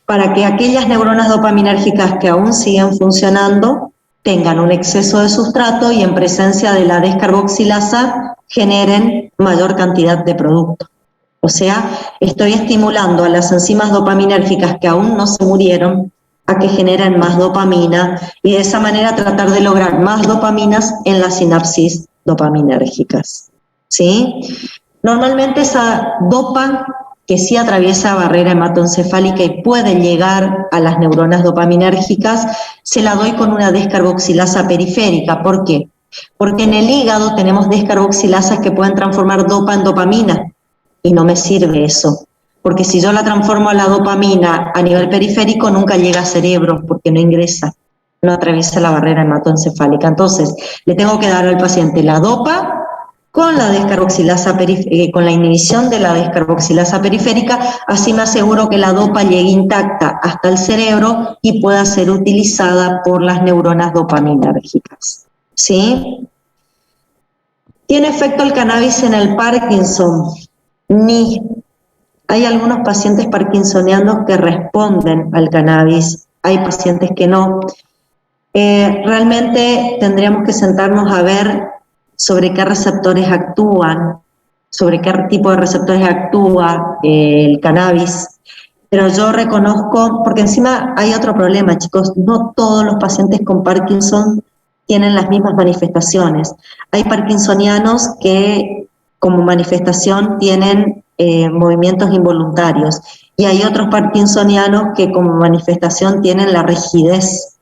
para que aquellas neuronas dopaminérgicas que aún siguen funcionando tengan un exceso de sustrato y en presencia de la descarboxilasa generen mayor cantidad de producto. O sea, estoy estimulando a las enzimas dopaminérgicas que aún no se murieron a que generen más dopamina y de esa manera tratar de lograr más dopaminas en las sinapsis dopaminérgicas, ¿sí? Normalmente esa dopa que sí atraviesa barrera hematoencefálica y puede llegar a las neuronas dopaminérgicas, se la doy con una descarboxilasa periférica. ¿Por qué? Porque en el hígado tenemos descarboxilasas que pueden transformar dopa en dopamina y no me sirve eso. Porque si yo la transformo a la dopamina a nivel periférico, nunca llega al cerebro porque no ingresa, no atraviesa la barrera hematoencefálica. Entonces, le tengo que dar al paciente la dopa con la descarboxilasa con la inhibición de la descarboxilasa periférica, así me aseguro que la dopa llegue intacta hasta el cerebro y pueda ser utilizada por las neuronas dopaminérgicas. ¿Sí? ¿Tiene efecto el cannabis en el Parkinson? Ni. Hay algunos pacientes parkinsonianos que responden al cannabis, hay pacientes que no. Realmente tendríamos que sentarnos a ver sobre qué receptores actúan, sobre qué tipo de receptores actúa el cannabis, pero yo reconozco, porque encima hay otro problema, chicos, no todos los pacientes con Parkinson tienen las mismas manifestaciones. Hay parkinsonianos que como manifestación tienen movimientos involuntarios y hay otros parkinsonianos que como manifestación tienen la rigidez.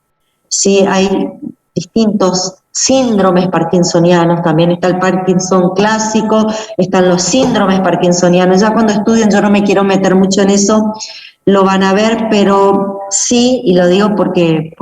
Sí, hay distintos síndromes parkinsonianos, también está el Parkinson clásico, están los síndromes parkinsonianos. Ya cuando estudien, yo no me quiero meter mucho en eso, lo van a ver, pero sí, y lo digo porque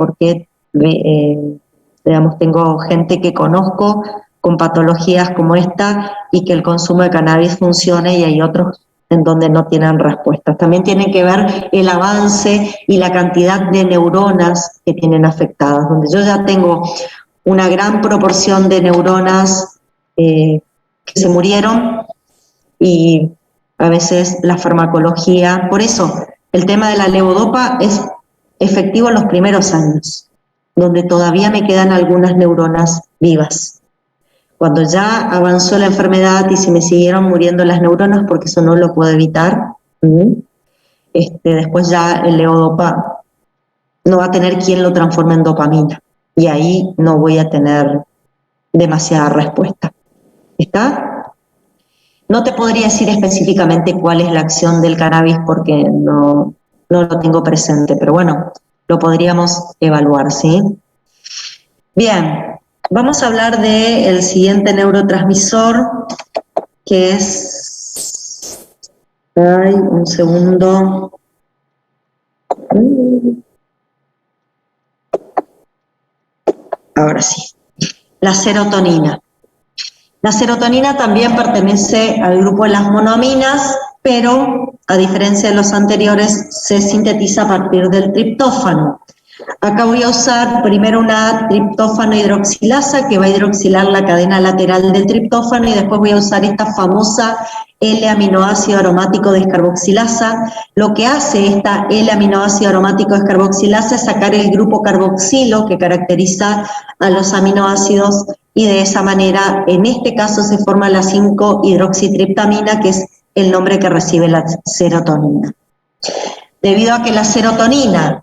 digamos, tengo gente que conozco con patologías como esta y que el consumo de cannabis funcione y hay otros en donde no tienen respuestas. También tiene que ver el avance y la cantidad de neuronas que tienen afectadas, donde yo ya tengo una gran proporción de neuronas que se murieron y a veces la farmacología, por eso el tema de la levodopa es efectivo en los primeros años, donde todavía me quedan algunas neuronas vivas. Cuando ya avanzó la enfermedad y se me siguieron muriendo las neuronas, porque eso no lo puedo evitar, después ya el levodopa no va a tener quien lo transforme en dopamina. Y ahí no voy a tener demasiada respuesta. ¿Está? No te podría decir específicamente cuál es la acción del cannabis porque no lo tengo presente, pero bueno, lo podríamos evaluar, ¿sí? Bien, vamos a hablar del siguiente neurotransmisor, que es... Ay, un segundo. Ahora sí. La serotonina. La serotonina también pertenece al grupo de las monoaminas, pero a diferencia de los anteriores, se sintetiza a partir del triptófano. Acá voy a usar primero una triptófano hidroxilasa que va a hidroxilar la cadena lateral del triptófano y después voy a usar esta famosa L-aminoácido aromático descarboxilasa. Lo que hace esta L-aminoácido aromático descarboxilasa es sacar el grupo carboxilo que caracteriza a los aminoácidos y de esa manera, en este caso, se forma la 5-hidroxitriptamina, que es el nombre que recibe la serotonina. Debido a que la serotonina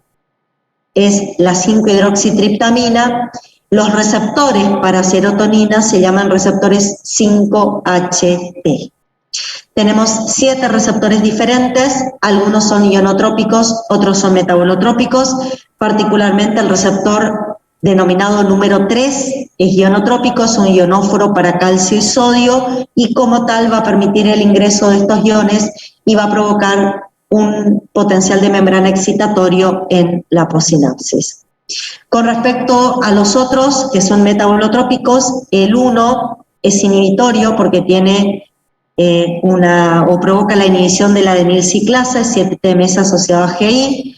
es la 5-hidroxitriptamina, los receptores para serotonina se llaman receptores 5-HT. Tenemos 7 receptores diferentes, algunos son ionotrópicos, otros son metabolotrópicos, particularmente el receptor denominado número 3 es ionotrópico, es un ionóforo para calcio y sodio y como tal va a permitir el ingreso de estos iones y va a provocar un potencial de membrana excitatorio en la possinapsis. Con respecto a los otros, que son metabolotrópicos, el 1 es inhibitorio porque tiene o provoca la inhibición de la adenilciclasa, es 7-TMS asociado a GI.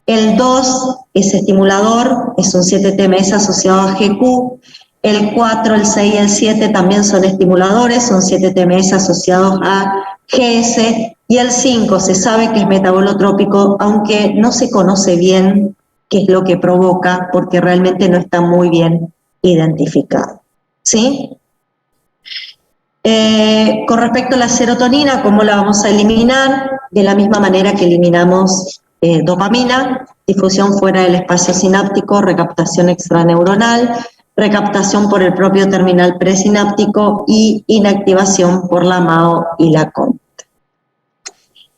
El 2 es estimulador, es un 7-TMS asociado a GQ. El 4, el 6 y el 7 también son estimuladores, son 7-TMS asociados a GS. Y el 5 se sabe que es metabolotrópico, aunque no se conoce bien qué es lo que provoca, porque realmente no está muy bien identificado. ¿Sí? Con respecto a la serotonina, ¿cómo la vamos a eliminar? De la misma manera que eliminamos dopamina, difusión fuera del espacio sináptico, recaptación extraneuronal, recaptación por el propio terminal presináptico y inactivación por la MAO y la COMT.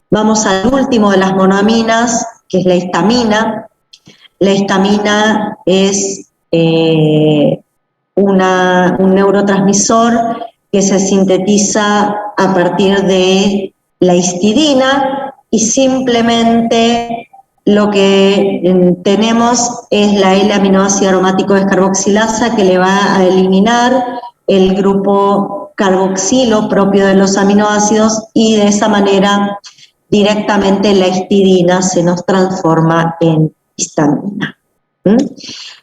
Vamos al último de las monoaminas, que es la histamina. La histamina es un neurotransmisor que se sintetiza a partir de la histidina y simplemente lo que tenemos es la L-aminoácido aromático descarboxilasa que le va a eliminar el grupo carboxilo propio de los aminoácidos y de esa manera directamente la histidina se nos transforma en histamina.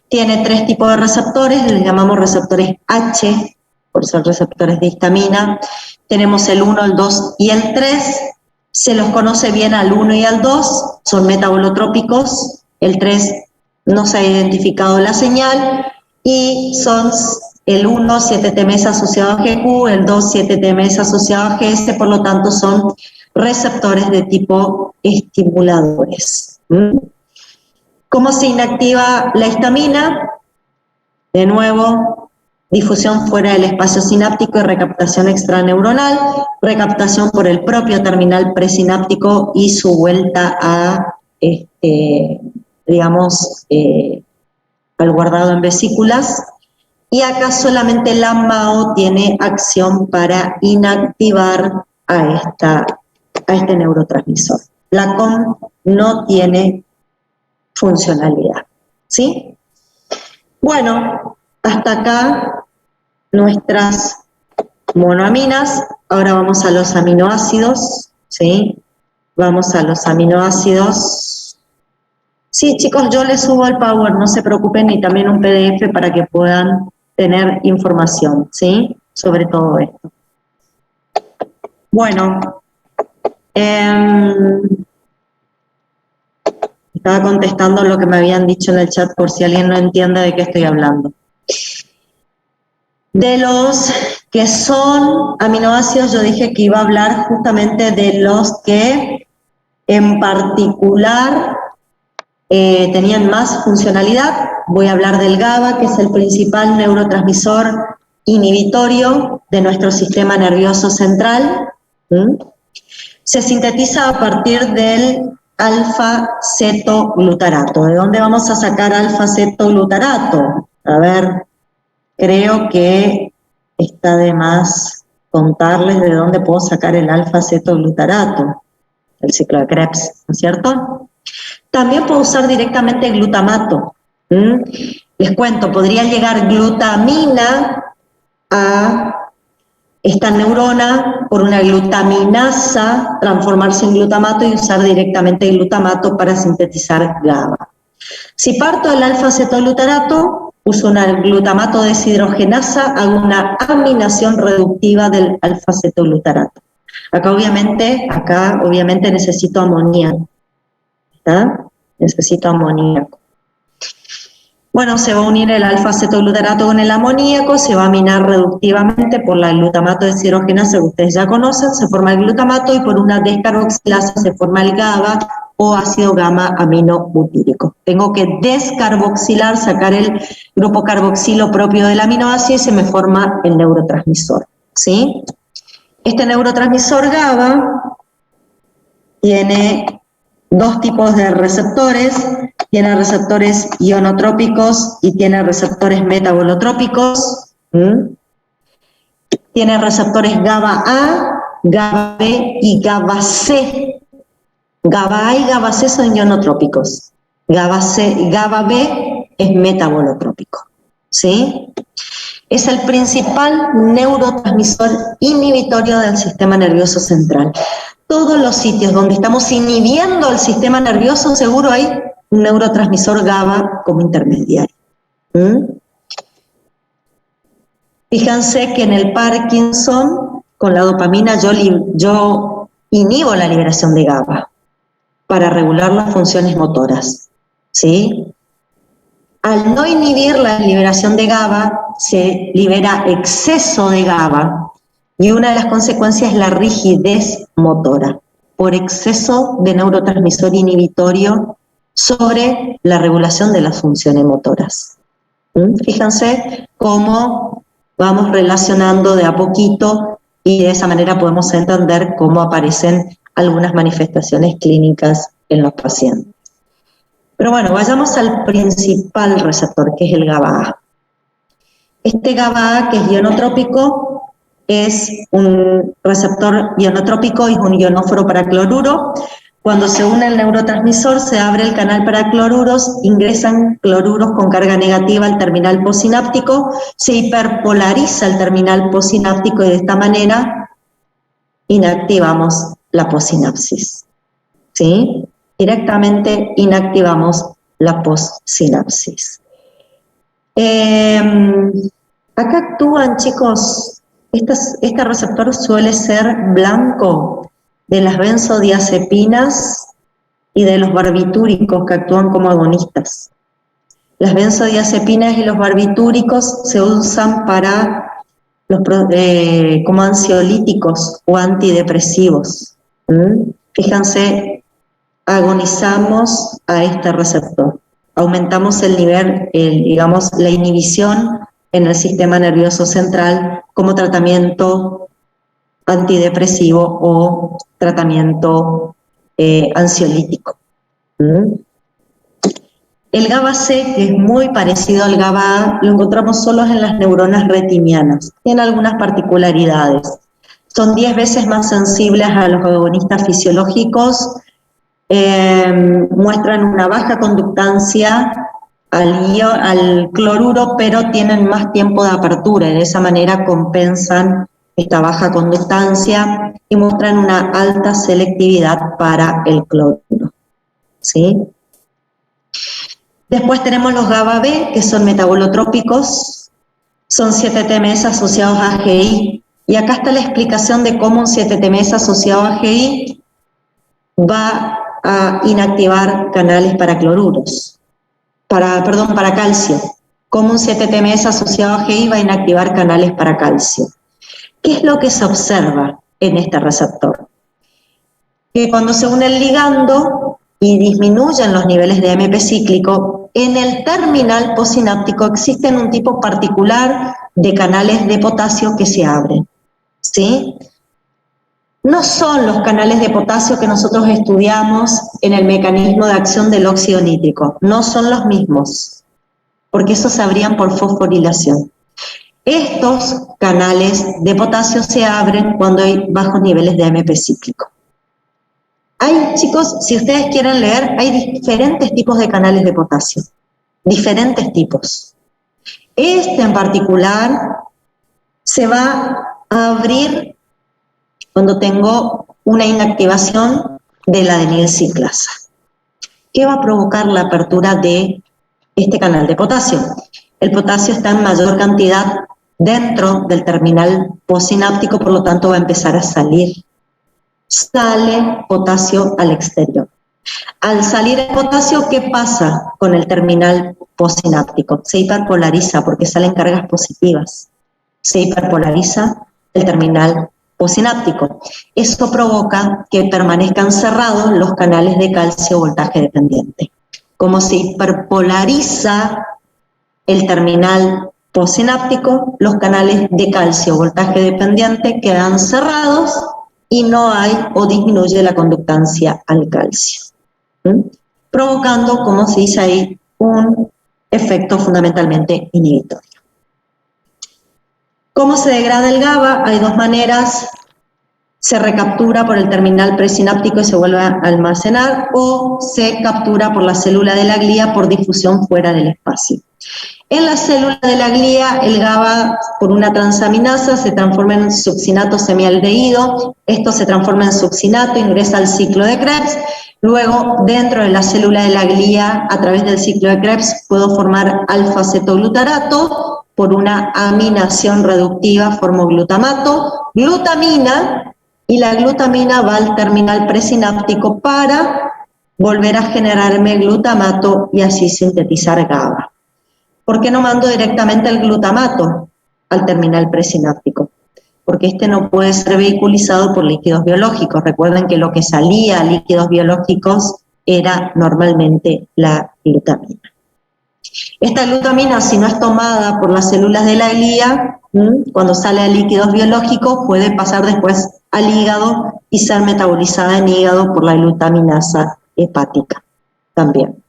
Tiene 3 tipos de receptores, les llamamos receptores H, por ser receptores de histamina. Tenemos el 1, el 2 y el 3. Se los conoce bien al 1 y al 2, son metabolotrópicos. El 3 no se ha identificado la señal y son el 1, 7-TMS asociado a GQ, el 2, 7-TMS asociado a GS, por lo tanto son receptores de tipo estimuladores. ¿Cómo se inactiva la histamina? De nuevo, difusión fuera del espacio sináptico y recaptación extraneuronal, recaptación por el propio terminal presináptico y su vuelta a, al guardado en vesículas. Y acá solamente la MAO tiene acción para inactivar a este neurotransmisor. La COM no tiene funcionalidad, ¿sí? Bueno, hasta acá nuestras monoaminas. Ahora vamos a los aminoácidos, ¿sí? Vamos a los aminoácidos. Sí, chicos, yo les subo el Power, no se preocupen, y también un PDF para que puedan tener información, ¿sí? Sobre todo esto. Bueno, estaba contestando lo que me habían dicho en el chat por si alguien no entiende de qué estoy hablando. De los que son aminoácidos, yo dije que iba a hablar justamente de los que en particular tenían más funcionalidad. Voy a hablar del GABA, que es el principal neurotransmisor inhibitorio de nuestro sistema nervioso central. Se sintetiza a partir del alfa-cetoglutarato. ¿De dónde vamos a sacar alfa-cetoglutarato? A ver, creo que está de más contarles de dónde puedo sacar el alfa-cetoglutarato, el ciclo de Krebs, ¿no es cierto? También puedo usar directamente glutamato. Les cuento, podría llegar glutamina a esta neurona por una glutaminasa, transformarse en glutamato y usar directamente el glutamato para sintetizar GABA. Si parto del alfa-cetoglutarato, uso un glutamato deshidrogenasa, hago una aminación reductiva del alfa-cetoglutarato. Acá obviamente necesito amoníaco. ¿Está? Necesito amoníaco. Bueno, se va a unir el alfa-cetoglutarato con el amoníaco, se va a aminar reductivamente por la glutamato deshidrogenasa que ustedes ya conocen, se forma el glutamato y por una descarboxilasa se forma el GABA o ácido gamma-aminobutírico. Tengo que descarboxilar, sacar el grupo carboxilo propio del aminoácido y se me forma el neurotransmisor, ¿sí? Este neurotransmisor GABA tiene 2 tipos de receptores, tiene receptores ionotrópicos y tiene receptores metabolotrópicos. Tiene receptores GABA-A, GABA-B y GABA-C. GABA-A y GABA-C son ionotrópicos. GABA-B es metabolotrópico, ¿sí? Es el principal neurotransmisor inhibitorio del sistema nervioso central. Todos los sitios donde estamos inhibiendo el sistema nervioso, seguro hay un neurotransmisor GABA como intermediario. Fíjense que en el Parkinson, con la dopamina, yo inhibo la liberación de GABA para regular las funciones motoras, ¿sí? Al no inhibir la liberación de GABA, se libera exceso de GABA y una de las consecuencias es la rigidez motora por exceso de neurotransmisor inhibitorio sobre la regulación de las funciones motoras. Fíjense cómo vamos relacionando de a poquito y de esa manera podemos entender cómo aparecen algunas manifestaciones clínicas en los pacientes. Pero bueno, vayamos al principal receptor, que es el GABA-A. Este GABA-A, que es ionotrópico, es un receptor ionotrópico y es un ionóforo para cloruro. Cuando se une el neurotransmisor, se abre el canal para cloruros, ingresan cloruros con carga negativa al terminal postsináptico, se hiperpolariza el terminal postsináptico y de esta manera inactivamos la possinapsis, ¿sí? Directamente inactivamos la postsinapsis. Acá actúan, chicos, este receptor suele ser blanco de las benzodiazepinas y de los barbitúricos que actúan como agonistas. Las benzodiazepinas y los barbitúricos se usan para como ansiolíticos o antidepresivos. Fíjense, agonizamos a este receptor, aumentamos el nivel, digamos, la inhibición en el sistema nervioso central como tratamiento antidepresivo o tratamiento ansiolítico. El GABA-C, que es muy parecido al GABA-A, lo encontramos solo en las neuronas retinianas, tiene algunas particularidades. Son 10 veces más sensibles a los agonistas fisiológicos, muestran una baja conductancia al cloruro, pero tienen más tiempo de apertura y de esa manera compensan esta baja conductancia y muestran una alta selectividad para el cloruro, ¿sí? Después tenemos los GABA-B, que son metabolotrópicos, son 7-TMS asociados a GI, y acá está la explicación de cómo un 7-TMS asociado a GI va a inactivar canales para cloruros, para calcio. Como un 7-TMS asociado a GI va a inactivar canales para calcio. ¿Qué es lo que se observa en este receptor? Que cuando se une el ligando y disminuyen los niveles de AMP cíclico, en el terminal postsináptico existen un tipo particular de canales de potasio que se abren, ¿sí? No son los canales de potasio que nosotros estudiamos en el mecanismo de acción del óxido nítrico, no son los mismos, porque esos se abrían por fosforilación. Estos canales de potasio se abren cuando hay bajos niveles de AMP cíclico. Hay, chicos, si ustedes quieren leer, hay diferentes tipos de canales de potasio, diferentes tipos. Este en particular se va a abrir cuando tengo una inactivación de la adenilciclasa. ¿Qué va a provocar la apertura de este canal de potasio? El potasio está en mayor cantidad dentro del terminal postsináptico, por lo tanto va a empezar a salir. Sale potasio al exterior. Al salir el potasio, ¿qué pasa con el terminal postsináptico? Se hiperpolariza porque salen cargas positivas. Se hiperpolariza el terminal postsináptico. Eso provoca que permanezcan cerrados los canales de calcio voltaje dependiente. Como se hiperpolariza el terminal postsináptico, los canales de calcio voltaje dependiente quedan cerrados y no hay o disminuye la conductancia al calcio, provocando, como se dice ahí, un efecto fundamentalmente inhibitorio. ¿Cómo se degrada el GABA? Hay dos maneras. se recaptura por el terminal presináptico y se vuelve a almacenar, o se captura por la célula de la glía por difusión fuera del espacio. En la célula de la glía, el GABA, por una transaminasa, se transforma en succinato semialdehído, esto se transforma en succinato, ingresa al ciclo de Krebs, luego dentro de la célula de la glía, a través del ciclo de Krebs, puedo formar alfa-cetoglutarato, por una aminación reductiva formo glutamato, glutamina, y la glutamina va al terminal presináptico para volver a generarme glutamato y así sintetizar GABA. ¿Por qué no mando directamente el glutamato al terminal presináptico? Porque este no puede ser vehiculizado por líquidos biológicos. Recuerden que lo que salía a líquidos biológicos era normalmente la glutamina. Esta glutamina, si no es tomada por las células de la glía, cuando sale a líquidos biológicos, puede pasar después al hígado y ser metabolizada en hígado por la glutaminasa hepática también.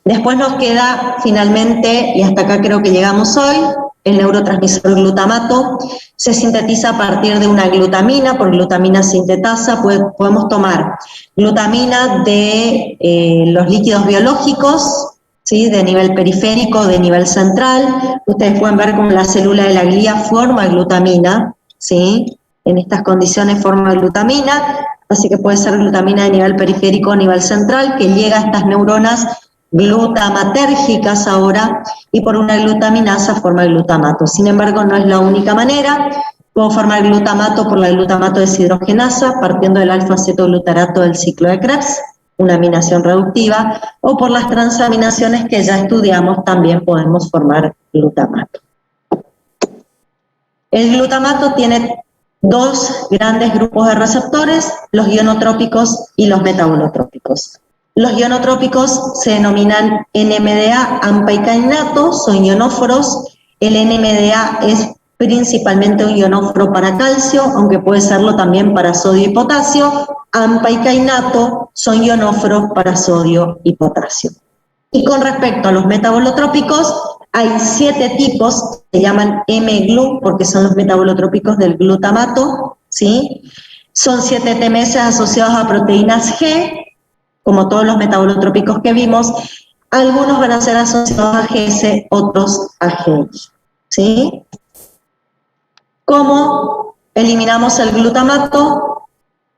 Después nos queda finalmente, y hasta acá creo que llegamos hoy, el neurotransmisor glutamato. Se sintetiza a partir de una glutamina, por glutamina sintetasa. Podemos tomar glutamina de los líquidos biológicos, ¿sí?, de nivel periférico, de nivel central. Ustedes pueden ver cómo la célula de la glía forma glutamina, ¿sí?, en estas condiciones forma glutamina, así que puede ser glutamina de nivel periférico o nivel central, que llega a estas neuronas glutamatérgicas ahora, y por una glutaminasa forma glutamato. Sin embargo, no es la única manera. Puedo formar glutamato por la glutamato deshidrogenasa, partiendo del alfa-cetoglutarato del ciclo de Krebs, una aminación reductiva, o por las transaminaciones que ya estudiamos también podemos formar glutamato. El glutamato tiene dos grandes grupos de receptores, los ionotrópicos y los metabolotrópicos. Los ionotrópicos se denominan NMDA, AMPA y kainato, son ionóforos. El NMDA es principalmente un ionóforo para calcio, aunque puede serlo también para sodio y potasio. AMPA y kainato son ionóforos para sodio y potasio. Y con respecto a los metabolotrópicos, hay 7 tipos, se llaman M-GLU, porque son los metabolotrópicos del glutamato, ¿sí? Son 7 TMS asociados a proteínas G, como todos los metabolotrópicos que vimos. Algunos van a ser asociados a GS, otros a GI, ¿sí? ¿Cómo eliminamos el glutamato?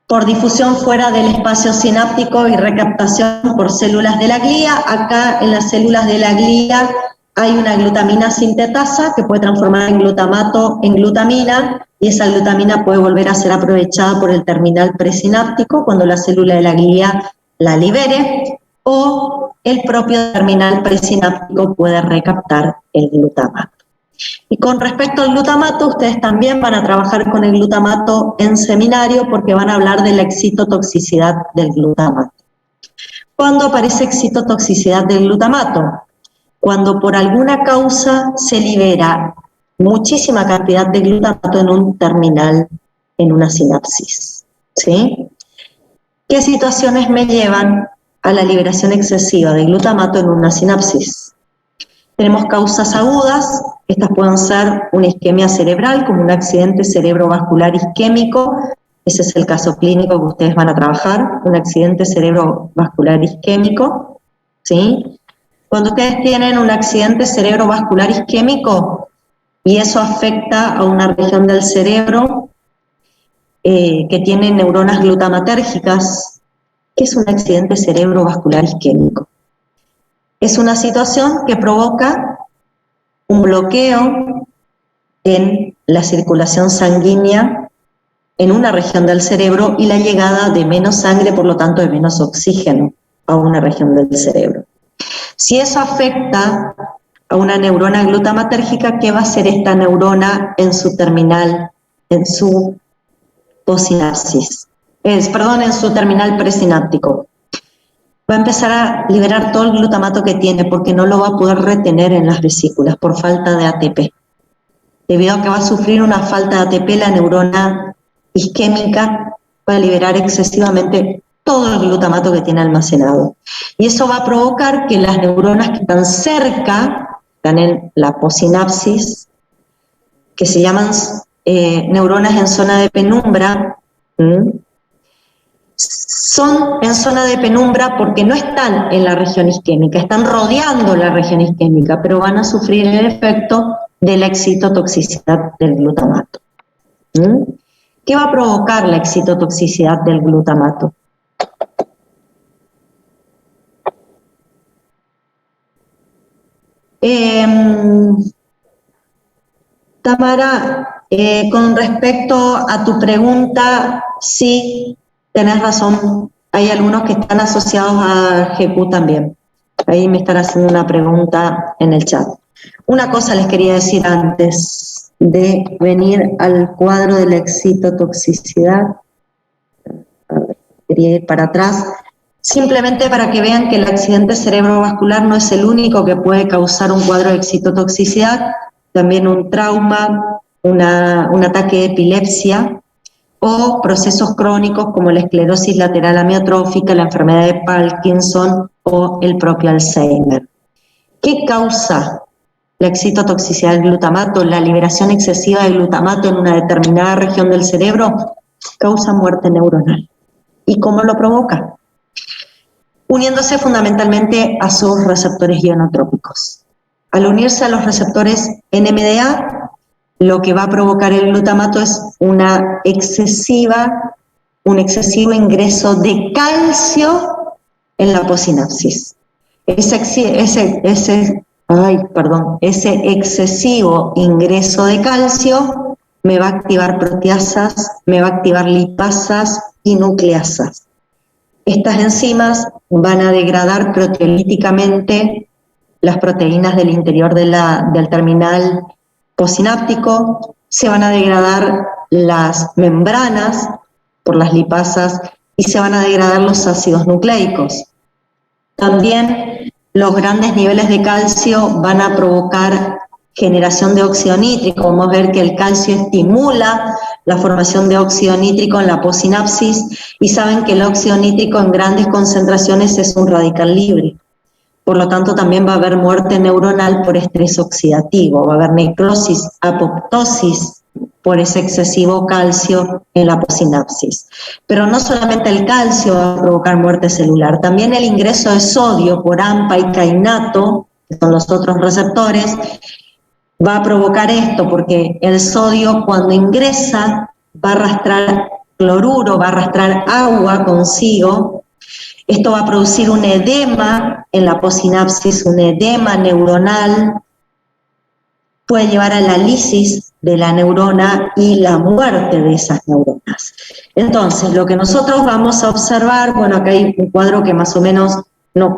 Por difusión fuera del espacio sináptico y recaptación por células de la glía. Acá en las células de la glía hay una glutamina sintetasa que puede transformar en glutamato en glutamina, y esa glutamina puede volver a ser aprovechada por el terminal presináptico cuando la célula de la glía la libere, o el propio terminal presináptico puede recaptar el glutamato. Y con respecto al glutamato, ustedes también van a trabajar con el glutamato en seminario, porque van a hablar de la excitotoxicidad del glutamato. ¿Cuándo aparece excitotoxicidad del glutamato? Cuando por alguna causa se libera muchísima cantidad de glutamato en un terminal, en una sinapsis, ¿sí? ¿Qué situaciones me llevan a la liberación excesiva de glutamato en una sinapsis? Tenemos causas agudas. Estas pueden ser una isquemia cerebral, como un accidente cerebrovascular isquémico. Ese es el caso clínico que ustedes van a trabajar, un accidente cerebrovascular isquémico, ¿sí? Cuando ustedes tienen un accidente cerebrovascular isquémico y eso afecta a una región del cerebro que tiene neuronas glutamatérgicas, ¿qué es un accidente cerebrovascular isquémico? Es una situación que provoca un bloqueo en la circulación sanguínea en una región del cerebro y la llegada de menos sangre, por lo tanto de menos oxígeno a una región del cerebro. Si eso afecta a una neurona glutamatérgica, ¿qué va a hacer esta neurona en su terminal, en su posinapsis? En su terminal presináptico. Va a empezar a liberar todo el glutamato que tiene, porque no lo va a poder retener en las vesículas por falta de ATP. Debido a que va a sufrir una falta de ATP, la neurona isquémica va a liberar excesivamente todo el glutamato que tiene almacenado. Y eso va a provocar que las neuronas que están cerca, están en la posinapsis, que se llaman neuronas en zona de penumbra, son en zona de penumbra porque no están en la región isquémica, están rodeando la región isquémica, pero van a sufrir el efecto de la excitotoxicidad del glutamato. ¿Qué va a provocar la excitotoxicidad del glutamato? Tamara, con respecto a tu pregunta, sí, tenés razón, hay algunos que están asociados a GQ también. Ahí me están haciendo una pregunta en el chat. Una cosa les quería decir antes de venir al cuadro de la excitotoxicidad. A ver, quería ir para atrás. Simplemente para que vean que el accidente cerebrovascular no es el único que puede causar un cuadro de excitotoxicidad, también un trauma, un ataque de epilepsia o procesos crónicos como la esclerosis lateral amiotrófica, la enfermedad de Parkinson o el propio Alzheimer. ¿Qué causa la excitotoxicidad del glutamato? La liberación excesiva de glutamato en una determinada región del cerebro causa muerte neuronal. ¿Y cómo lo provoca? Uniéndose fundamentalmente a sus receptores ionotrópicos. Al unirse a los receptores NMDA, lo que va a provocar el glutamato es un excesivo ingreso de calcio en la posinapsis. Ese excesivo ingreso de calcio me va a activar proteasas, me va a activar lipasas y nucleasas. Estas enzimas van a degradar proteolíticamente las proteínas del interior del terminal posináptico, se van a degradar las membranas por las lipasas y se van a degradar los ácidos nucleicos. También los grandes niveles de calcio van a provocar generación de óxido nítrico. Vamos a ver que el calcio estimula la formación de óxido nítrico en la posinapsis y saben que el óxido nítrico en grandes concentraciones es un radical libre. Por lo tanto, también va a haber muerte neuronal por estrés oxidativo, va a haber necrosis, apoptosis por ese excesivo calcio en la posinapsis. Pero no solamente el calcio va a provocar muerte celular, también el ingreso de sodio por AMPA y kainato, que son los otros receptores, va a provocar esto, porque el sodio cuando ingresa va a arrastrar cloruro, va a arrastrar agua consigo. Esto va a producir un edema en la posinapsis, un edema neuronal, puede llevar a la lisis de la neurona y la muerte de esas neuronas. Entonces, lo que nosotros vamos a observar, bueno, acá hay un cuadro que más o menos nos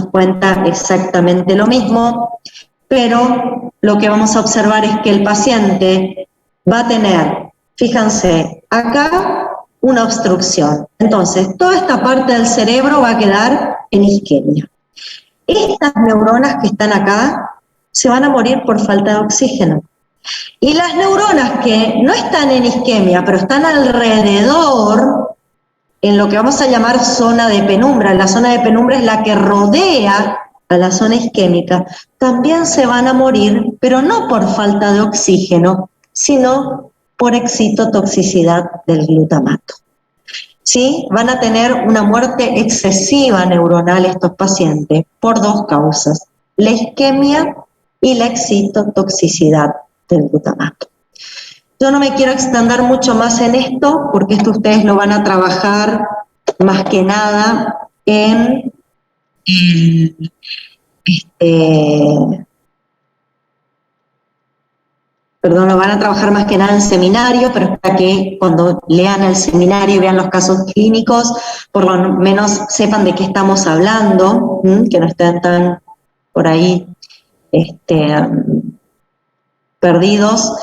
cuenta exactamente lo mismo, pero lo que vamos a observar es que el paciente va a tener, fíjense, acá una obstrucción. Entonces, toda esta parte del cerebro va a quedar en isquemia. Estas neuronas que están acá se van a morir por falta de oxígeno. Y las neuronas que no están en isquemia, pero están alrededor, en lo que vamos a llamar zona de penumbra, la zona de penumbra es la que rodea a la zona isquémica, también se van a morir, pero no por falta de oxígeno, sino por excitotoxicidad del glutamato. ¿Sí? Van a tener una muerte excesiva neuronal estos pacientes por dos causas, la isquemia y la excitotoxicidad del glutamato. Yo no me quiero extender mucho más en esto, porque esto ustedes lo van a trabajar más que nada en lo van a trabajar más que nada en seminario, pero es para que cuando lean el seminario y vean los casos clínicos, por lo menos sepan de qué estamos hablando, que no estén tan por ahí perdidos.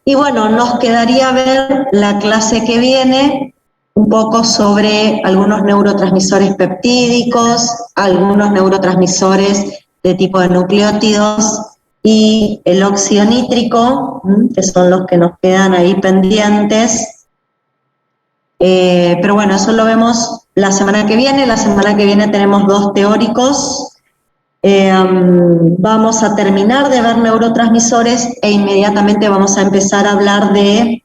Y bueno, nos quedaría ver la clase que viene, un poco sobre algunos neurotransmisores peptídicos, algunos neurotransmisores de tipo de nucleótidos y el óxido nítrico, que son los que nos quedan ahí pendientes. Pero bueno, eso lo vemos la semana que viene. La semana que viene tenemos dos teóricos, Vamos a terminar de ver neurotransmisores e inmediatamente vamos a empezar a hablar de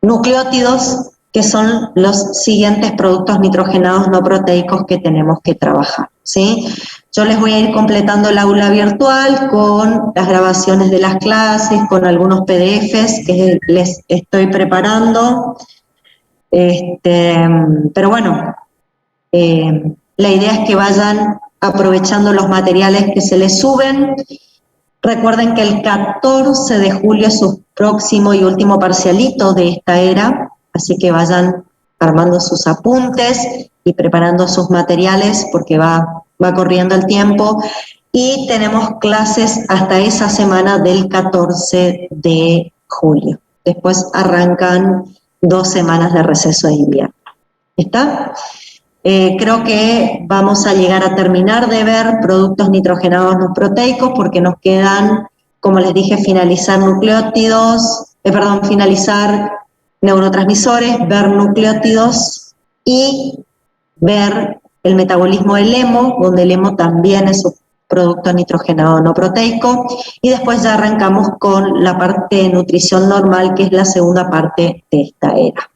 nucleótidos, que son los siguientes productos nitrogenados no proteicos que tenemos que trabajar, ¿sí? Yo les voy a ir completando el aula virtual con las grabaciones de las clases, con algunos PDFs que les estoy preparando. Pero bueno, la idea es que vayan aprovechando los materiales que se les suben. Recuerden que el 14 de julio es su próximo y último parcialito de esta era, así que vayan armando sus apuntes y preparando sus materiales porque va corriendo el tiempo. Y tenemos clases hasta esa semana del 14 de julio. Después arrancan 2 semanas de receso de invierno. ¿Está? Creo que vamos a llegar a terminar de ver productos nitrogenados no proteicos porque nos quedan, como les dije, finalizar neurotransmisores, ver nucleótidos y ver el metabolismo del hemo, donde el hemo también es un producto nitrogenado no proteico, y después ya arrancamos con la parte de nutrición normal, que es la segunda parte de esta era.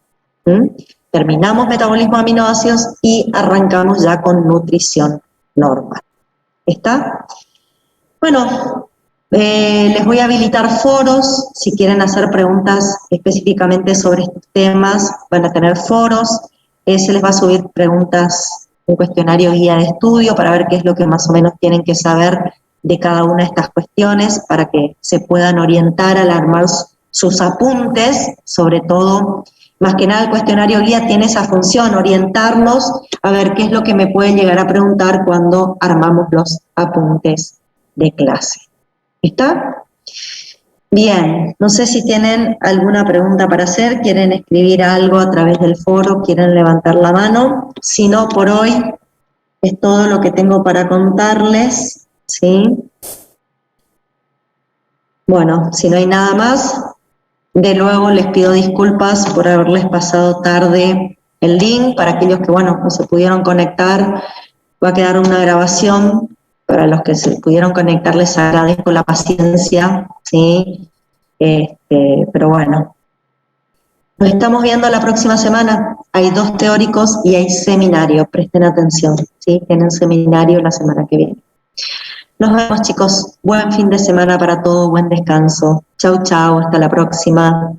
Terminamos metabolismo de aminoácidos y arrancamos ya con nutrición normal. ¿Está? Bueno, les voy a habilitar foros. Si quieren hacer preguntas específicamente sobre estos temas, van a tener foros. Se les va a subir preguntas, un cuestionario guía de estudio para ver qué es lo que más o menos tienen que saber de cada una de estas cuestiones para que se puedan orientar al armar sus apuntes, sobre todo. Más que nada el cuestionario guía tiene esa función, orientarnos a ver qué es lo que me pueden llegar a preguntar cuando armamos los apuntes de clase. ¿Está? Bien, no sé si tienen alguna pregunta para hacer, quieren escribir algo a través del foro, quieren levantar la mano. Si no, por hoy es todo lo que tengo para contarles, ¿sí? Bueno, si no hay nada más, de nuevo les pido disculpas por haberles pasado tarde el link. Para aquellos que, bueno, no se pudieron conectar, va a quedar una grabación. Para los que se pudieron conectar les agradezco la paciencia, ¿sí? Pero bueno, nos estamos viendo la próxima semana. Hay 2 teóricos y hay seminario, presten atención, ¿sí? Tienen seminario la semana que viene. Nos vemos, chicos. Buen fin de semana para todos, buen descanso. Chau, chau, hasta la próxima.